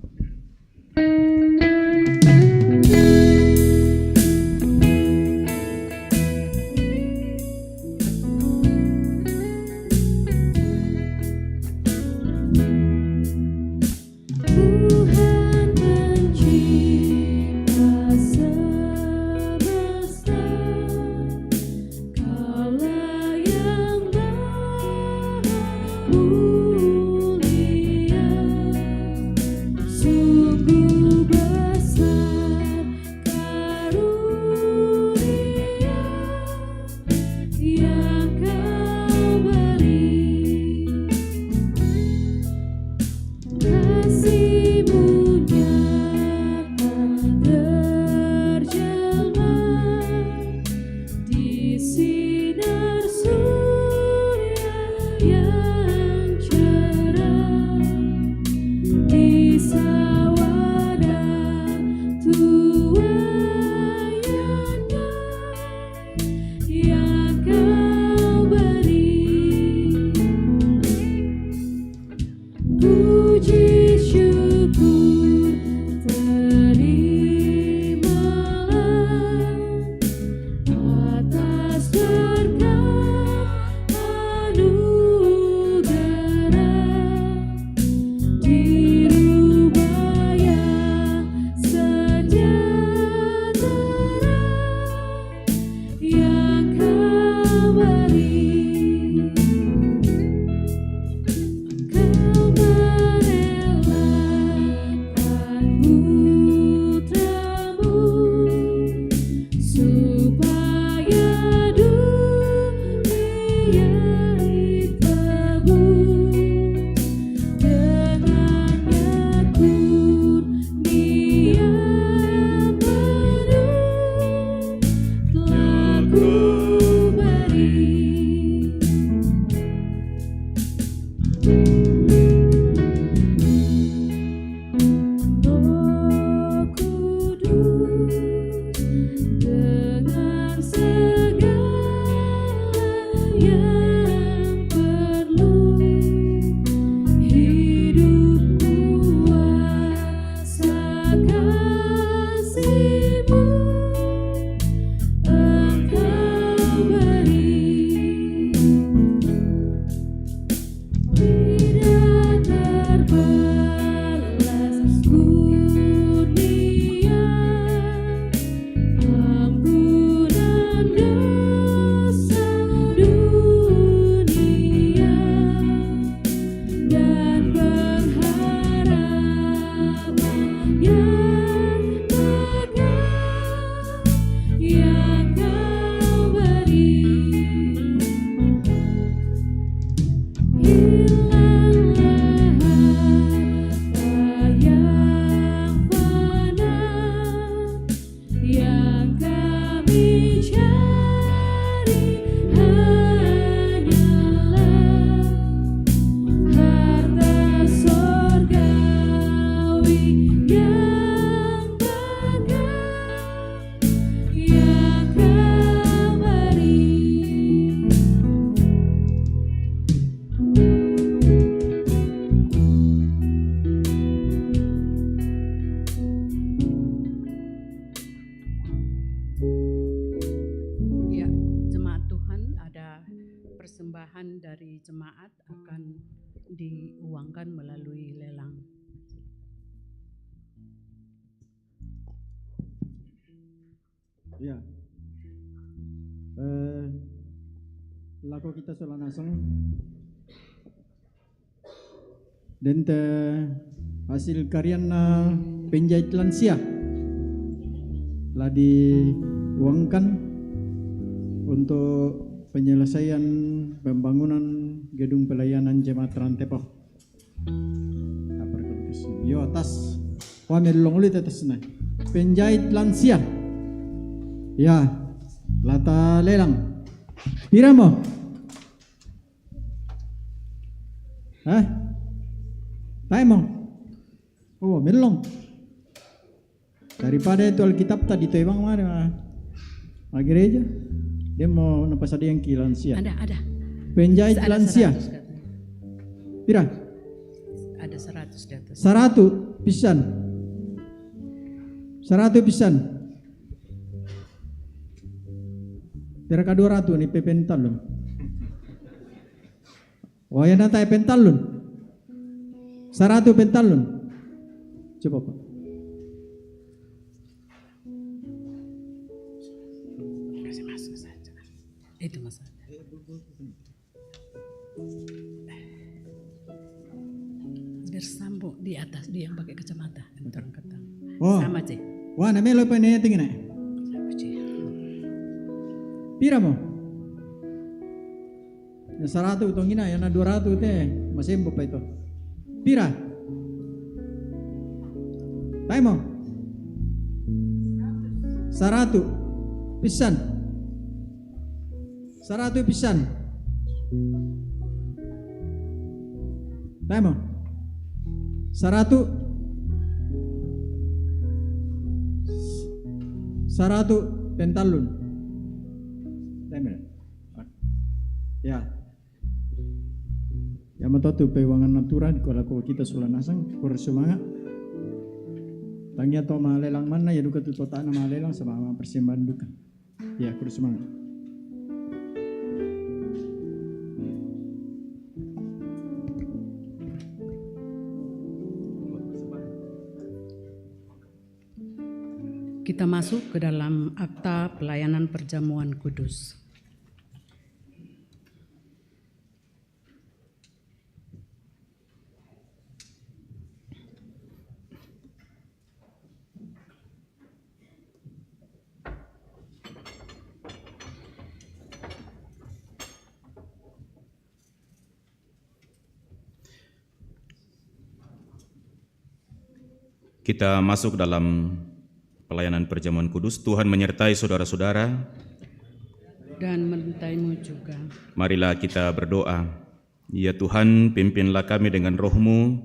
Sungguh persembahan dari jemaat akan diuangkan melalui lelang. Ya. Laku kita sudah nasong. Dan hasil karya penjahit lansia telah diuangkan untuk penyelesaian pembangunan gedung pelayanan jemaat Rantepo. Yo atas, wamelong ulit atas na. Penjahit lansia. Ya, lata lelang. Pira mo? Hah? Tayo mo? Oh, melong. Daripada itu Alkitab tadi itu emang mana? Gereja. Dia mau nampas ada yang lansia. Ada. Penjahit lansia. Pira? Ada 100 di atas. 100 pisan. 100 pisan. Pira ka 200 ni pepentalun. Waya na tayo pentalun. 100 pentalun. Coba Pak. Itu masalah. Bersambung di atas dia yang pakai kacamata. Oh. Sama Cik. Wah, namanya lo pengen tinggi nih. Pira mo? Ya 100 utang ina, ya na 200 teh masih embo pa itu. Pira? Tayo mo? 100 pisan. 100 pisan. Tayo mo? 100 pentalun. Ya. Ya matoto pewangan natural kalau kita sulah nasang kur semangat. Tangnya to malelang mana ya duka tu tota na malelang sama persembahan duka. Ya kur semangat. Kita masuk ke dalam akta pelayanan perjamuan kudus. Kita masuk dalam pelayanan perjamuan kudus. Tuhan menyertai saudara-saudara. Dan menyertai-Mu juga. Marilah kita berdoa. Ya Tuhan, pimpinlah kami dengan roh-Mu,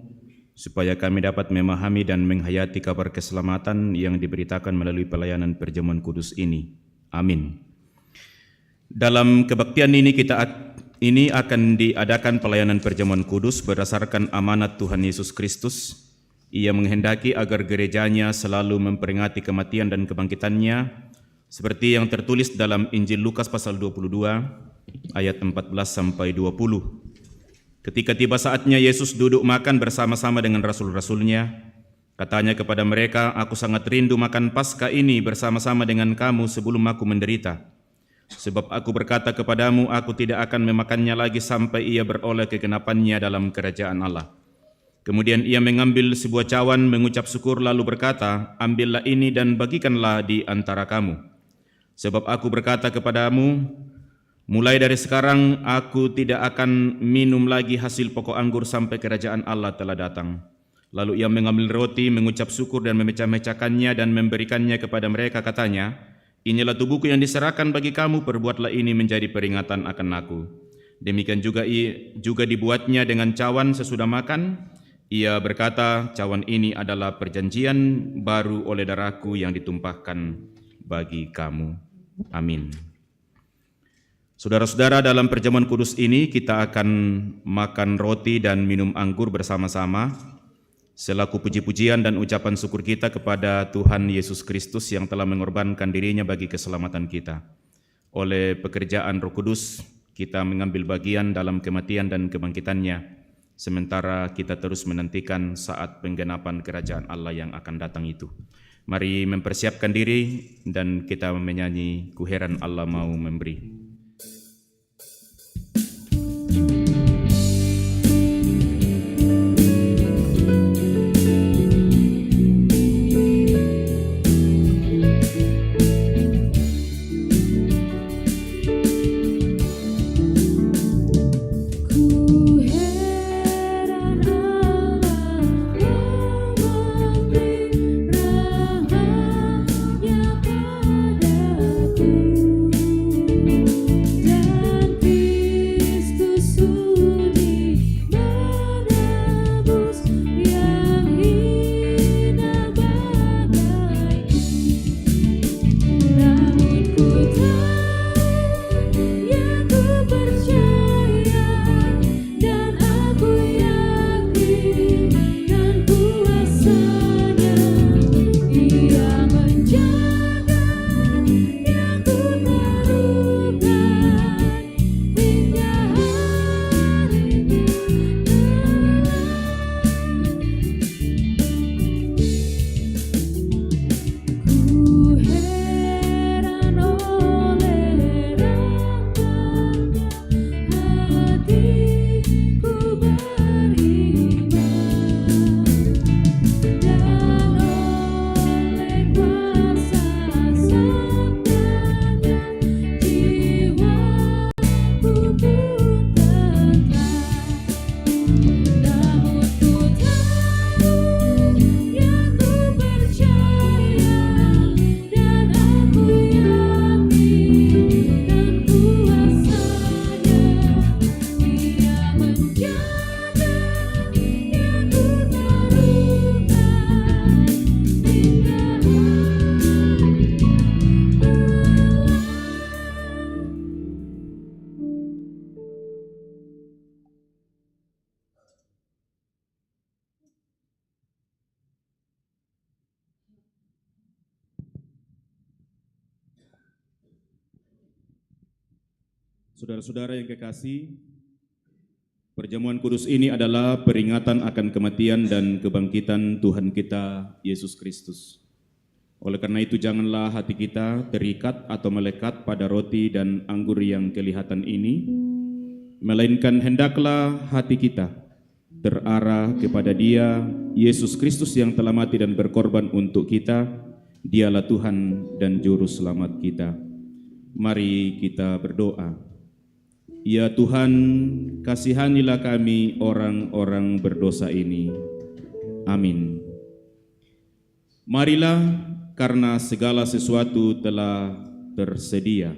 supaya kami dapat memahami dan menghayati kabar keselamatan yang diberitakan melalui pelayanan perjamuan kudus ini. Amin. Dalam kebaktian ini akan diadakan pelayanan perjamuan kudus berdasarkan amanat Tuhan Yesus Kristus. Ia menghendaki agar gerejanya selalu memperingati kematian dan kebangkitannya, seperti yang tertulis dalam Injil Lukas pasal 22 ayat 14 sampai 20. Ketika tiba saatnya Yesus duduk makan bersama-sama dengan rasul-rasulnya, katanya kepada mereka, "Aku sangat rindu makan Paskah ini bersama-sama dengan kamu sebelum aku menderita. Sebab aku berkata kepadamu, aku tidak akan memakannya lagi sampai ia beroleh kegenapannya dalam kerajaan Allah." Kemudian ia mengambil sebuah cawan, mengucap syukur lalu berkata, "Ambillah ini dan bagikanlah di antara kamu. Sebab aku berkata kepadamu, mulai dari sekarang aku tidak akan minum lagi hasil pokok anggur sampai kerajaan Allah telah datang." Lalu ia mengambil roti, mengucap syukur dan memecah-mecahkannya dan memberikannya kepada mereka, katanya, "Inilah tubuhku yang diserahkan bagi kamu, perbuatlah ini menjadi peringatan akan aku." Demikian juga dibuatnya dengan cawan sesudah makan. Ia berkata, "Cawan ini adalah perjanjian baru oleh darahku yang ditumpahkan bagi kamu." Amin. Saudara-saudara, dalam perjamuan kudus ini kita akan makan roti dan minum anggur bersama-sama selaku puji-pujian dan ucapan syukur kita kepada Tuhan Yesus Kristus yang telah mengorbankan dirinya bagi keselamatan kita. Oleh pekerjaan Roh Kudus, kita mengambil bagian dalam kematian dan kebangkitannya, sementara kita terus menantikan saat penggenapan kerajaan Allah yang akan datang itu. Mari mempersiapkan diri dan kita menyanyi "Ku Heran Allah Mau Memberi". Saudara-saudara yang kekasih, perjamuan kudus ini adalah peringatan akan kematian dan kebangkitan Tuhan kita Yesus Kristus. Oleh karena itu janganlah hati kita terikat atau melekat pada roti dan anggur yang kelihatan ini, melainkan hendaklah hati kita terarah kepada Dia, Yesus Kristus yang telah mati dan berkorban untuk kita. Dialah Tuhan dan Juru Selamat kita. Mari kita berdoa. Ya Tuhan, kasihanilah kami orang-orang berdosa ini. Amin. Marilah, karena segala sesuatu telah tersedia.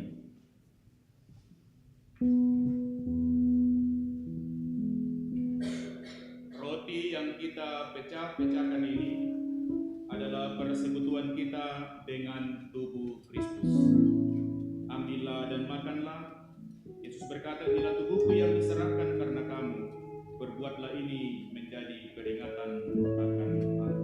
Roti yang kita pecah-pecahkan ini adalah persekutuan kita dengan tubuh Kristus. Ambillah dan makanlah. Yesus berkata, inilah tubuhku yang diserahkan karena kamu. Berbuatlah ini menjadi peringatan akan aku.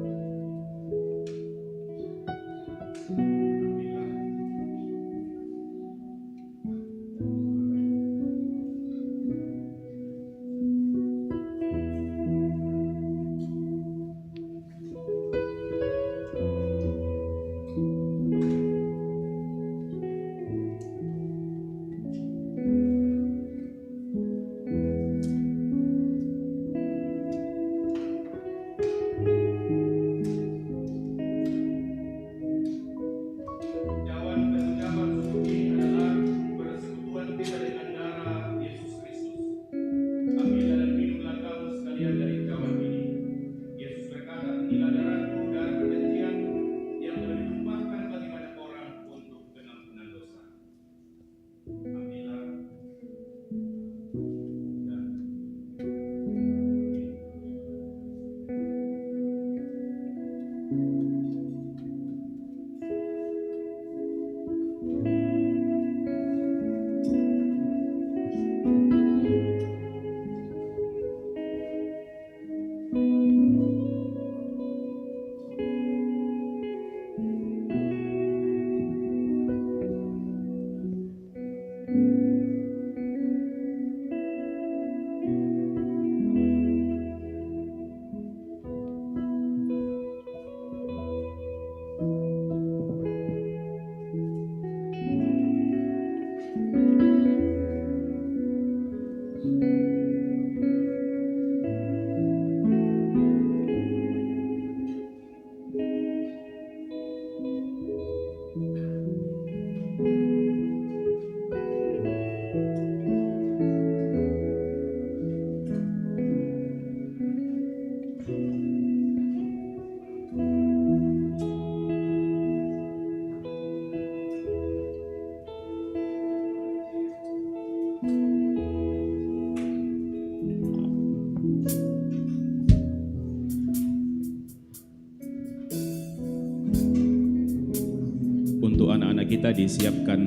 Untuk anak-anak kita disiapkan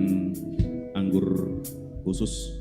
anggur khusus.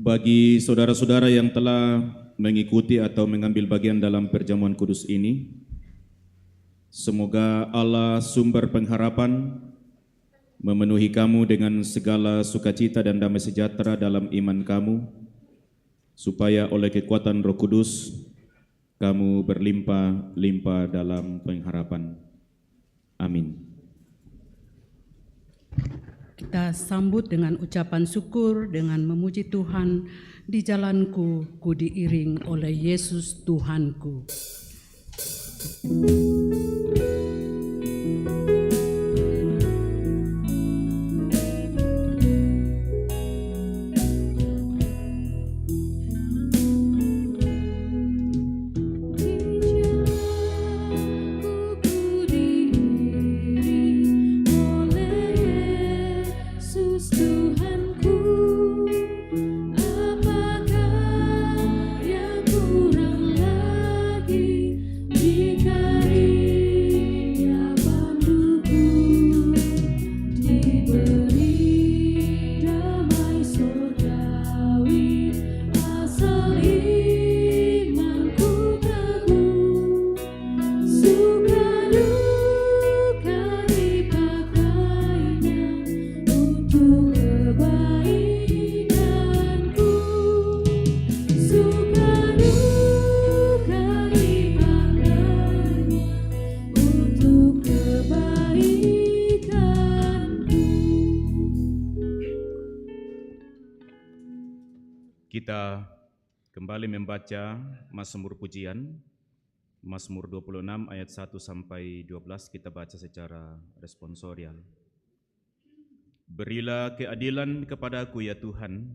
Bagi saudara-saudara yang telah mengikuti atau mengambil bagian dalam perjamuan kudus ini, semoga Allah sumber pengharapan memenuhi kamu dengan segala sukacita dan damai sejahtera dalam iman kamu, supaya oleh kekuatan Roh Kudus kamu berlimpah-limpah dalam pengharapan. Amin. Kita sambut dengan ucapan syukur dengan memuji Tuhan. Di jalanku ku diiring oleh Yesus Tuhanku. Kita kembali membaca Mazmur Pujian, Mazmur 26 ayat 1 sampai 12, kita baca secara responsorial. Berilah keadilan kepadaku ya Tuhan,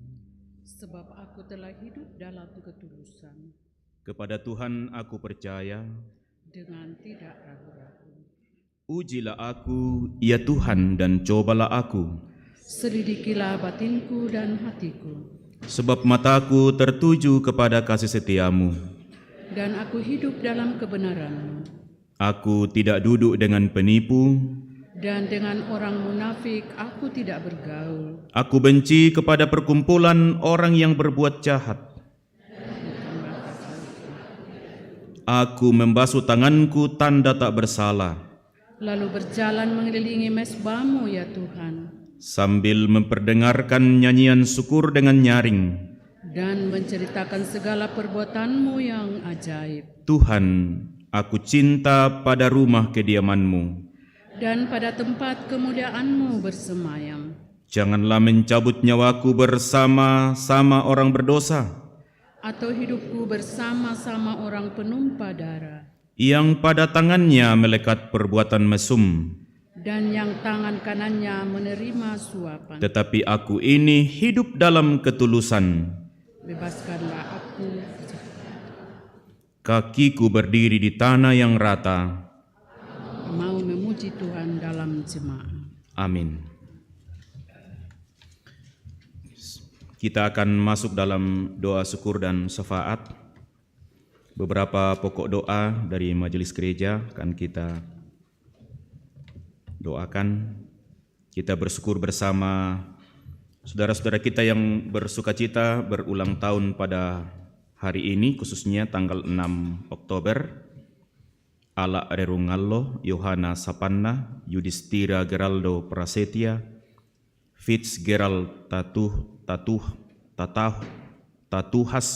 Sebab aku telah hidup dalam ketulusan, kepada Tuhan aku percaya. dengan tidak ragu-ragu. Ujilah aku ya Tuhan dan cobalah aku, Selidikilah batinku dan hatiku, sebab mataku tertuju kepada kasih setiamu. dan aku hidup dalam kebenaran-Mu. Aku tidak duduk dengan penipu, Dan dengan orang munafik aku tidak bergaul. aku benci kepada perkumpulan orang yang berbuat jahat. Aku membasuh tanganku tanda tak bersalah, Lalu berjalan mengelilingi mezbah-Mu ya Tuhan, sambil memperdengarkan nyanyian syukur dengan nyaring. dan menceritakan segala perbuatan-Mu yang ajaib. Tuhan, aku cinta pada rumah kediaman-Mu. Dan pada tempat kemuliaan-Mu bersemayam. Janganlah mencabut nyawaku bersama-sama orang berdosa, Atau hidupku bersama-sama orang penumpah darah. yang pada tangannya melekat perbuatan mesum, dan yang tangan kanannya menerima suapan. tetapi aku ini hidup dalam ketulusan. Bebaskanlah aku. Kakiku berdiri di tanah yang rata. Mau memuji Tuhan dalam jemaat. Amin. Kita akan masuk dalam doa syukur dan syafaat. Beberapa pokok doa dari majelis gereja akan kita doakan. Kita bersyukur bersama saudara-saudara kita yang bersukacita berulang tahun pada hari ini, khususnya tanggal 6 Oktober. Ala Rerungallo, Yohana Sapanna, Yudhistira Geraldo Prasetya, Fitzgerald Tatuhas,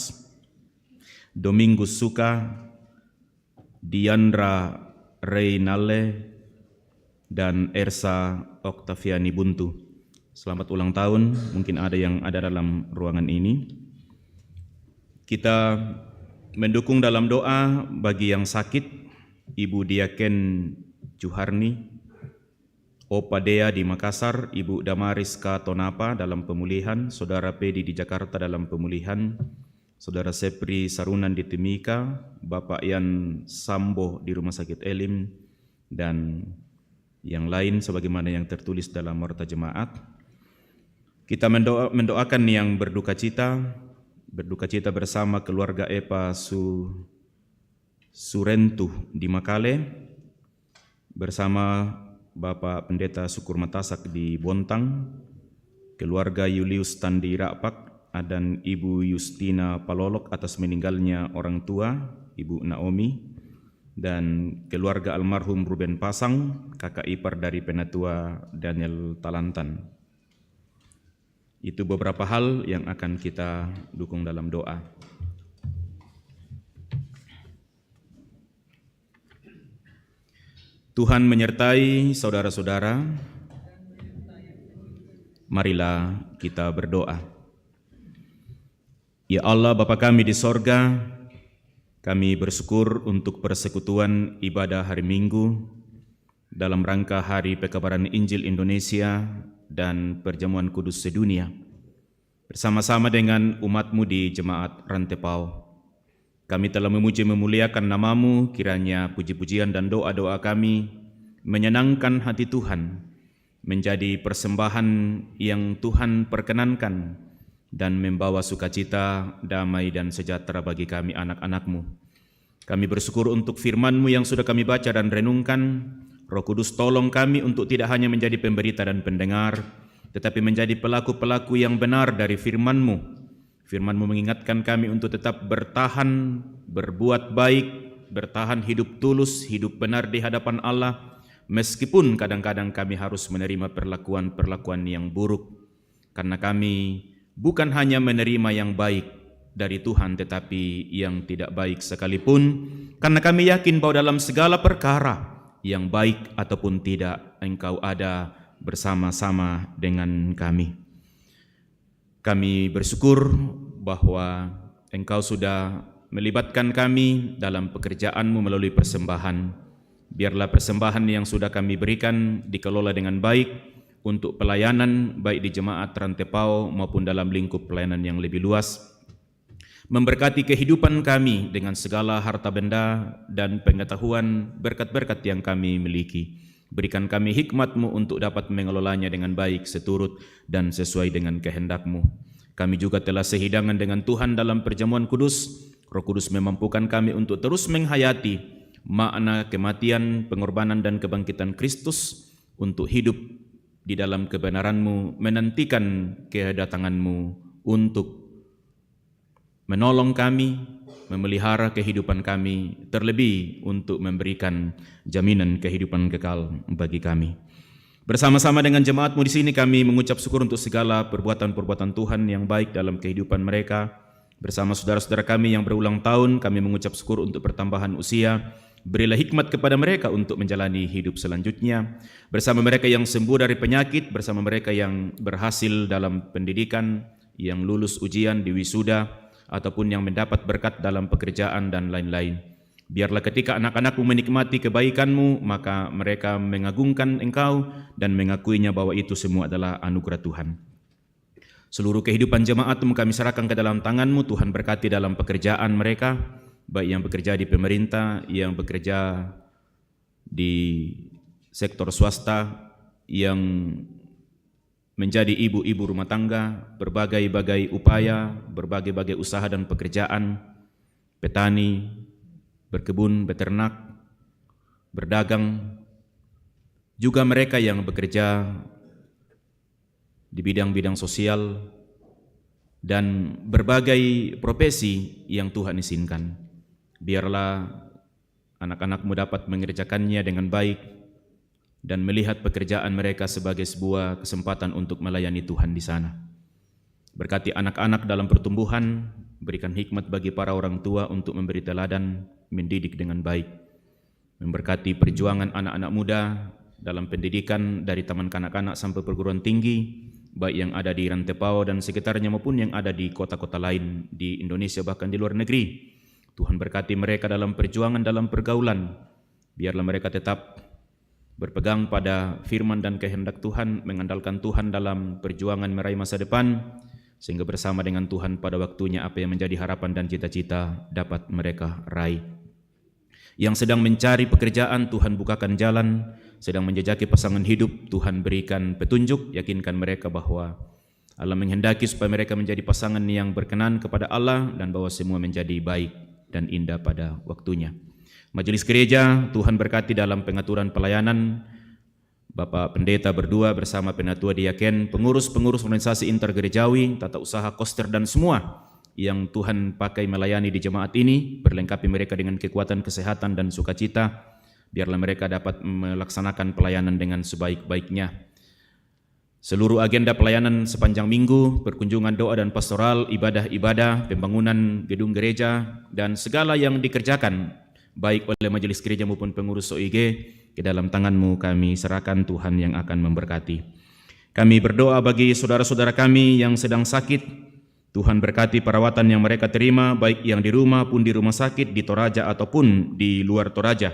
Domingus Suka, Diandra Reynale, dan Ersa Oktaviani Buntu. Selamat ulang tahun, mungkin ada yang ada dalam ruangan ini. Kita mendukung dalam doa bagi yang sakit, Ibu Diaken Juharni, Opa Dea di Makassar, Ibu Damaris K. Tonapa dalam pemulihan, Saudara Pedi di Jakarta dalam pemulihan, Saudara Sepri Sarunan di Timika, Bapak Yan Sambo di Rumah Sakit Elim, dan yang lain sebagaimana yang tertulis dalam Warta Jemaat. Kita mendoakan yang berduka cita bersama keluarga Epa Surentuh di Makale, bersama Bapak Pendeta Syukur Matasak di Bontang, keluarga Julius Tandi Rakpak, dan Ibu Justina Palolok atas meninggalnya orang tua, Ibu Naomi, dan keluarga almarhum Ruben Pasang, kakak ipar dari Penatua Daniel Talantan. Itu beberapa hal yang akan kita dukung dalam doa. Tuhan menyertai saudara-saudara. Marilah kita berdoa. Ya Allah, Bapa kami di sorga, kami bersyukur untuk persekutuan ibadah hari Minggu dalam rangka Hari Pekabaran Injil Indonesia dan Perjamuan Kudus sedunia, bersama-sama dengan umat-Mu di Jemaat Rantepau. Kami telah memuji memuliakan nama-Mu, kiranya puji-pujian dan doa-doa kami menyenangkan hati Tuhan, menjadi persembahan yang Tuhan perkenankan dan membawa sukacita, damai dan sejahtera bagi kami anak-anak-Mu. Kami bersyukur untuk firman-Mu yang sudah kami baca dan renungkan. Roh Kudus tolong kami untuk tidak hanya menjadi pemberita dan pendengar, tetapi menjadi pelaku-pelaku yang benar dari firman-Mu. Firman-Mu mengingatkan kami untuk tetap bertahan, berbuat baik, bertahan hidup tulus, hidup benar di hadapan Allah, meskipun kadang-kadang kami harus menerima perlakuan-perlakuan yang buruk. Karena kami bukan hanya menerima yang baik dari Tuhan, tetapi yang tidak baik sekalipun, karena kami yakin bahwa dalam segala perkara, yang baik ataupun tidak, Engkau ada bersama-sama dengan kami. Kami bersyukur bahwa Engkau sudah melibatkan kami dalam pekerjaan-Mu melalui persembahan. Biarlah persembahan yang sudah kami berikan dikelola dengan baik untuk pelayanan baik di Jemaat Rantepau maupun dalam lingkup pelayanan yang lebih luas. Memberkati kehidupan kami dengan segala harta benda dan pengetahuan berkat-berkat yang kami miliki. Berikan kami hikmat-Mu untuk dapat mengelolanya dengan baik, seturut dan sesuai dengan kehendak-Mu. Kami juga telah sehidangan dengan Tuhan dalam perjamuan kudus. Roh Kudus memampukan kami untuk terus menghayati makna kematian, pengorbanan dan kebangkitan Kristus untuk hidup di dalam kebenaran-Mu, menantikan kedatangan-Mu untuk menolong kami, memelihara kehidupan kami, terlebih untuk memberikan jaminan kehidupan kekal bagi kami. Bersama-sama dengan jemaat-Mu di sini kami mengucap syukur untuk segala perbuatan-perbuatan Tuhan yang baik dalam kehidupan mereka. Bersama saudara-saudara kami yang berulang tahun, kami mengucap syukur untuk pertambahan usia. Berilah hikmat kepada mereka untuk menjalani hidup selanjutnya. Bersama mereka yang sembuh dari penyakit, bersama mereka yang berhasil dalam pendidikan, yang lulus ujian di wisuda, ataupun yang mendapat berkat dalam pekerjaan dan lain-lain. Biarlah ketika anak-anakmu menikmati kebaikanmu, maka mereka mengagungkan Engkau dan mengakuinya bahwa itu semua adalah anugerah Tuhan. Seluruh kehidupan jemaatmu kami serahkan ke dalam tangan-Mu. Tuhan berkati dalam pekerjaan mereka, baik yang bekerja di pemerintah, yang bekerja di sektor swasta, yang menjadi ibu-ibu rumah tangga, berbagai-bagai upaya, berbagai-bagai usaha dan pekerjaan, petani, berkebun, beternak, berdagang, juga mereka yang bekerja di bidang-bidang sosial, dan berbagai profesi yang Tuhan izinkan. Biarlah anak-anakmu dapat mengerjakannya dengan baik dan melihat pekerjaan mereka sebagai sebuah kesempatan untuk melayani Tuhan di sana. Berkati anak-anak dalam pertumbuhan, berikan hikmat bagi para orang tua untuk memberi teladan, mendidik dengan baik. Memberkati perjuangan anak-anak muda dalam pendidikan dari taman kanak-kanak sampai perguruan tinggi, baik yang ada di Rantepao dan sekitarnya maupun yang ada di kota-kota lain di Indonesia bahkan di luar negeri. Tuhan berkati mereka dalam perjuangan, dalam pergaulan. Biarlah mereka tetap berpegang pada firman dan kehendak Tuhan, mengandalkan Tuhan dalam perjuangan meraih masa depan, sehingga bersama dengan Tuhan pada waktunya apa yang menjadi harapan dan cita-cita dapat mereka raih. Yang sedang mencari pekerjaan, Tuhan bukakan jalan. Sedang menjejaki pasangan hidup, Tuhan berikan petunjuk, yakinkan mereka bahwa Allah menghendaki supaya mereka menjadi pasangan yang berkenan kepada Allah dan bahwa semua menjadi baik dan indah pada waktunya. Majelis gereja, Tuhan berkati dalam pengaturan pelayanan. Bapak Pendeta berdua bersama Penatua Diaken, pengurus-pengurus organisasi intergerejawi, tata usaha koster dan semua yang Tuhan pakai melayani di jemaat ini, berlengkapi mereka dengan kekuatan, kesehatan dan sukacita. Biarlah mereka dapat melaksanakan pelayanan dengan sebaik-baiknya. Seluruh agenda pelayanan sepanjang minggu, perkunjungan doa dan pastoral, ibadah-ibadah, pembangunan gedung gereja, dan segala yang dikerjakan, baik oleh majelis gereja maupun pengurus OIG, ke dalam tangan-Mu kami serahkan, Tuhan yang akan memberkati. Kami berdoa bagi saudara-saudara kami yang sedang sakit. Tuhan berkati perawatan yang mereka terima, baik yang di rumah pun di rumah sakit, di Toraja ataupun di luar Toraja.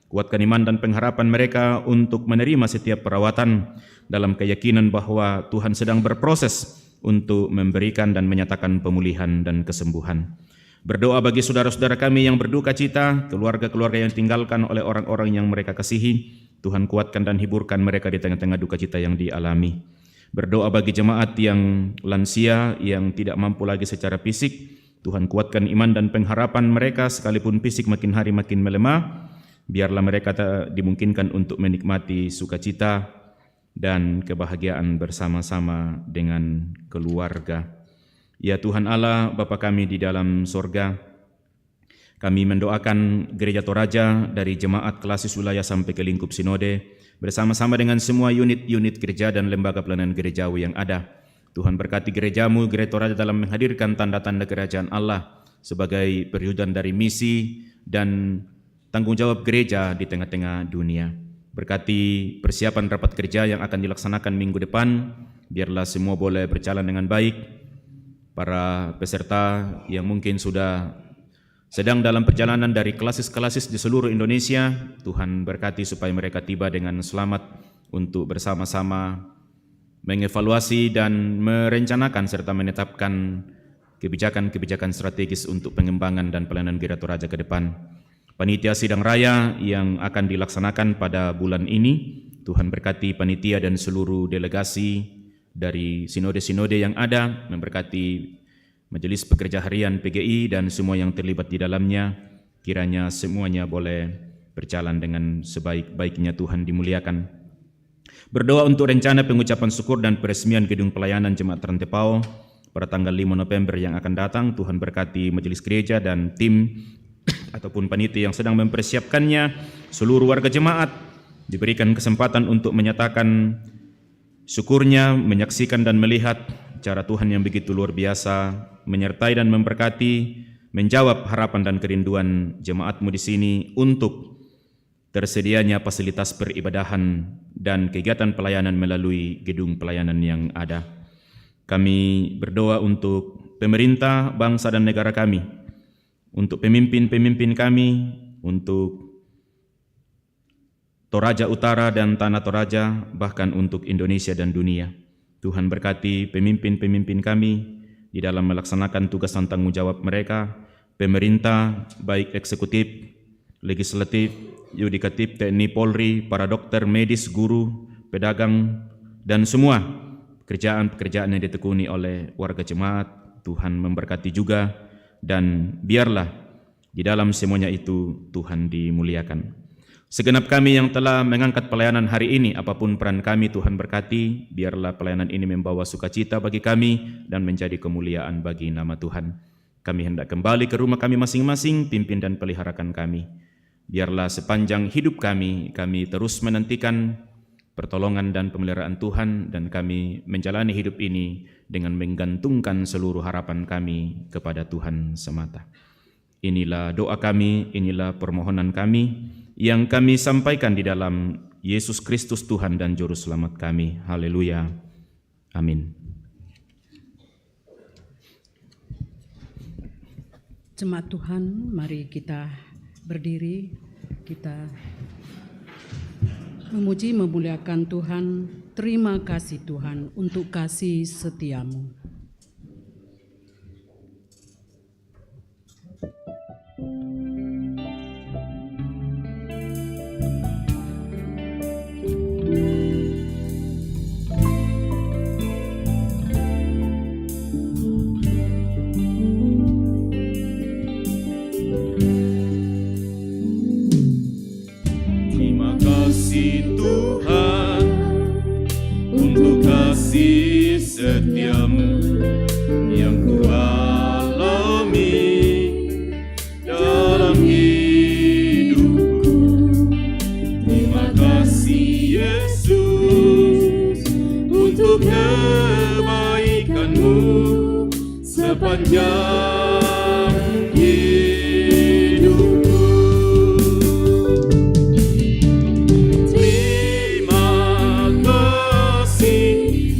Kuatkan iman dan pengharapan mereka untuk menerima setiap perawatan dalam keyakinan bahwa Tuhan sedang berproses untuk memberikan dan menyatakan pemulihan dan kesembuhan. Berdoa bagi saudara-saudara kami yang berduka cita, keluarga-keluarga yang ditinggalkan oleh orang-orang yang mereka kasihi. Tuhan kuatkan dan hiburkan mereka di tengah-tengah duka cita yang dialami. Berdoa bagi jemaat yang lansia, yang tidak mampu lagi secara fisik. Tuhan kuatkan iman dan pengharapan mereka sekalipun fisik makin hari makin melemah. Biarlah mereka dimungkinkan untuk menikmati sukacita dan kebahagiaan bersama-sama dengan keluarga. Ya Tuhan Allah, Bapa kami di dalam sorga, kami mendoakan Gereja Toraja dari jemaat klasis wilayah sampai ke lingkup sinode, bersama-sama dengan semua unit-unit gereja dan lembaga pelayanan gerejawi yang ada. Tuhan berkati gereja-Mu, Gereja Toraja dalam menghadirkan tanda-tanda kerajaan Allah sebagai perwujudan dari misi dan tanggung jawab gereja di tengah-tengah dunia. Berkati persiapan rapat kerja yang akan dilaksanakan minggu depan, biarlah semua boleh berjalan dengan baik. Para peserta yang mungkin sudah sedang dalam perjalanan dari klasis-klasis di seluruh Indonesia, Tuhan berkati supaya mereka tiba dengan selamat untuk bersama-sama mengevaluasi dan merencanakan serta menetapkan kebijakan-kebijakan strategis untuk pengembangan dan pelayanan Gereja Toraja ke depan. Panitia Sidang Raya yang akan dilaksanakan pada bulan ini, Tuhan berkati panitia dan seluruh delegasi dari sinode-sinode yang ada, memberkati Majelis Pekerja Harian PGI dan semua yang terlibat di dalamnya. Kiranya semuanya boleh berjalan dengan sebaik-baiknya, Tuhan dimuliakan. Berdoa untuk rencana pengucapan syukur dan peresmian gedung pelayanan Jemaat Rantepao pada tanggal 5 November yang akan datang. Tuhan berkati majelis gereja dan tim ataupun panitia yang sedang mempersiapkannya. Seluruh warga jemaat diberikan kesempatan untuk menyatakan syukurnya, menyaksikan dan melihat cara Tuhan yang begitu luar biasa, menyertai dan memberkati, menjawab harapan dan kerinduan jemaat-Mu di sini untuk tersedianya fasilitas peribadahan dan kegiatan pelayanan melalui gedung pelayanan yang ada. Kami berdoa untuk pemerintah, bangsa dan negara kami, untuk pemimpin-pemimpin kami, untuk Toraja Utara dan Tanah Toraja, bahkan untuk Indonesia dan dunia. Tuhan berkati pemimpin-pemimpin kami di dalam melaksanakan tugas dan tanggung jawab mereka, pemerintah, baik eksekutif, legislatif, yudikatif, TNI, Polri, para dokter, medis, guru, pedagang, dan semua pekerjaan-pekerjaan yang ditekuni oleh warga jemaat. Tuhan memberkati juga, dan biarlah di dalam semuanya itu Tuhan dimuliakan. Segenap kami yang telah mengangkat pelayanan hari ini, apapun peran kami, Tuhan berkati. Biarlah pelayanan ini membawa sukacita bagi kami dan menjadi kemuliaan bagi nama Tuhan. Kami hendak kembali ke rumah kami masing-masing, pimpin dan peliharakan kami. Biarlah sepanjang hidup kami terus menantikan pertolongan dan pemeliharaan Tuhan, dan kami menjalani hidup ini dengan menggantungkan seluruh harapan kami kepada Tuhan semata. Inilah doa kami, inilah permohonan kami yang kami sampaikan di dalam Yesus Kristus Tuhan dan Juru Selamat kami. Haleluya. Amin. Jemaat Tuhan, mari kita berdiri, kita memuji memuliakan Tuhan. Terima kasih Tuhan untuk kasih setiamu. Setiamu yang kualami dalam hidupku. Terima kasih Yesus untuk kebaikanmu sepanjang hidupku. Terima kasih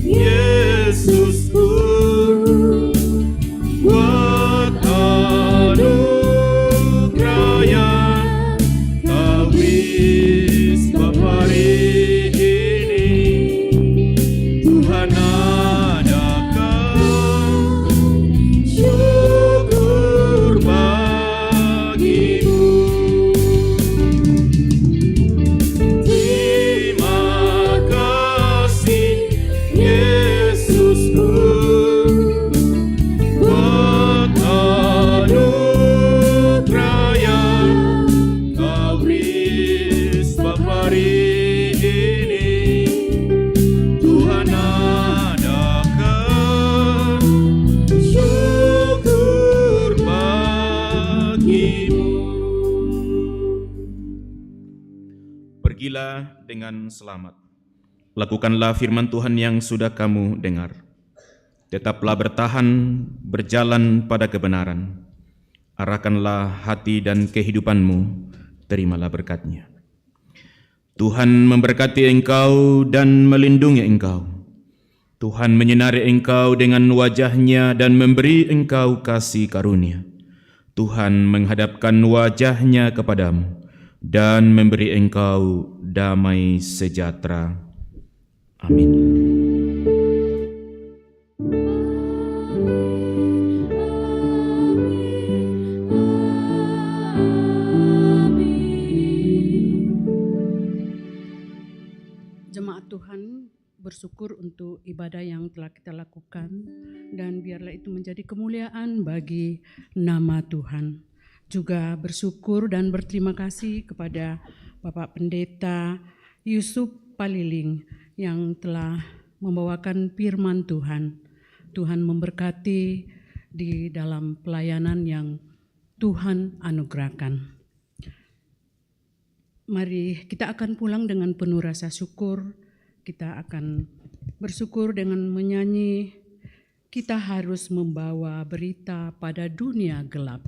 Yesusku buat anugerah yang Kau wis hari ini. Tuhan adakan syukur bagimu. Terima kasih Yesusku buat anugerah yang Kau wis hari ini. Tuhan adakan syukur bagimu. Pergilah dengan selamat. Lakukanlah firman Tuhan yang sudah kamu dengar. Tetaplah bertahan, berjalan pada kebenaran. Arahkanlah hati dan kehidupanmu, terimalah berkat-Nya. Tuhan memberkati engkau dan melindungi engkau. Tuhan menyinari engkau dengan wajah-Nya dan memberi engkau kasih karunia. Tuhan menghadapkan wajah-Nya kepadamu dan memberi engkau damai sejahtera. Amin. Jemaat Tuhan, bersyukur untuk ibadah yang telah kita lakukan, dan biarlah itu menjadi kemuliaan bagi nama Tuhan. Juga bersyukur dan berterima kasih kepada Bapak Pendeta Yusuf Paliling yang telah membawakan firman Tuhan. Tuhan memberkati di dalam pelayanan yang Tuhan anugerahkan. Mari kita akan pulang dengan penuh rasa syukur. Kita akan bersyukur dengan menyanyi, kita harus membawa berita pada dunia gelap.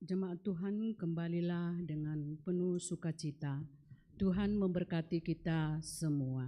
Jemaat Tuhan, kembalilah dengan penuh sukacita. Tuhan memberkati kita semua.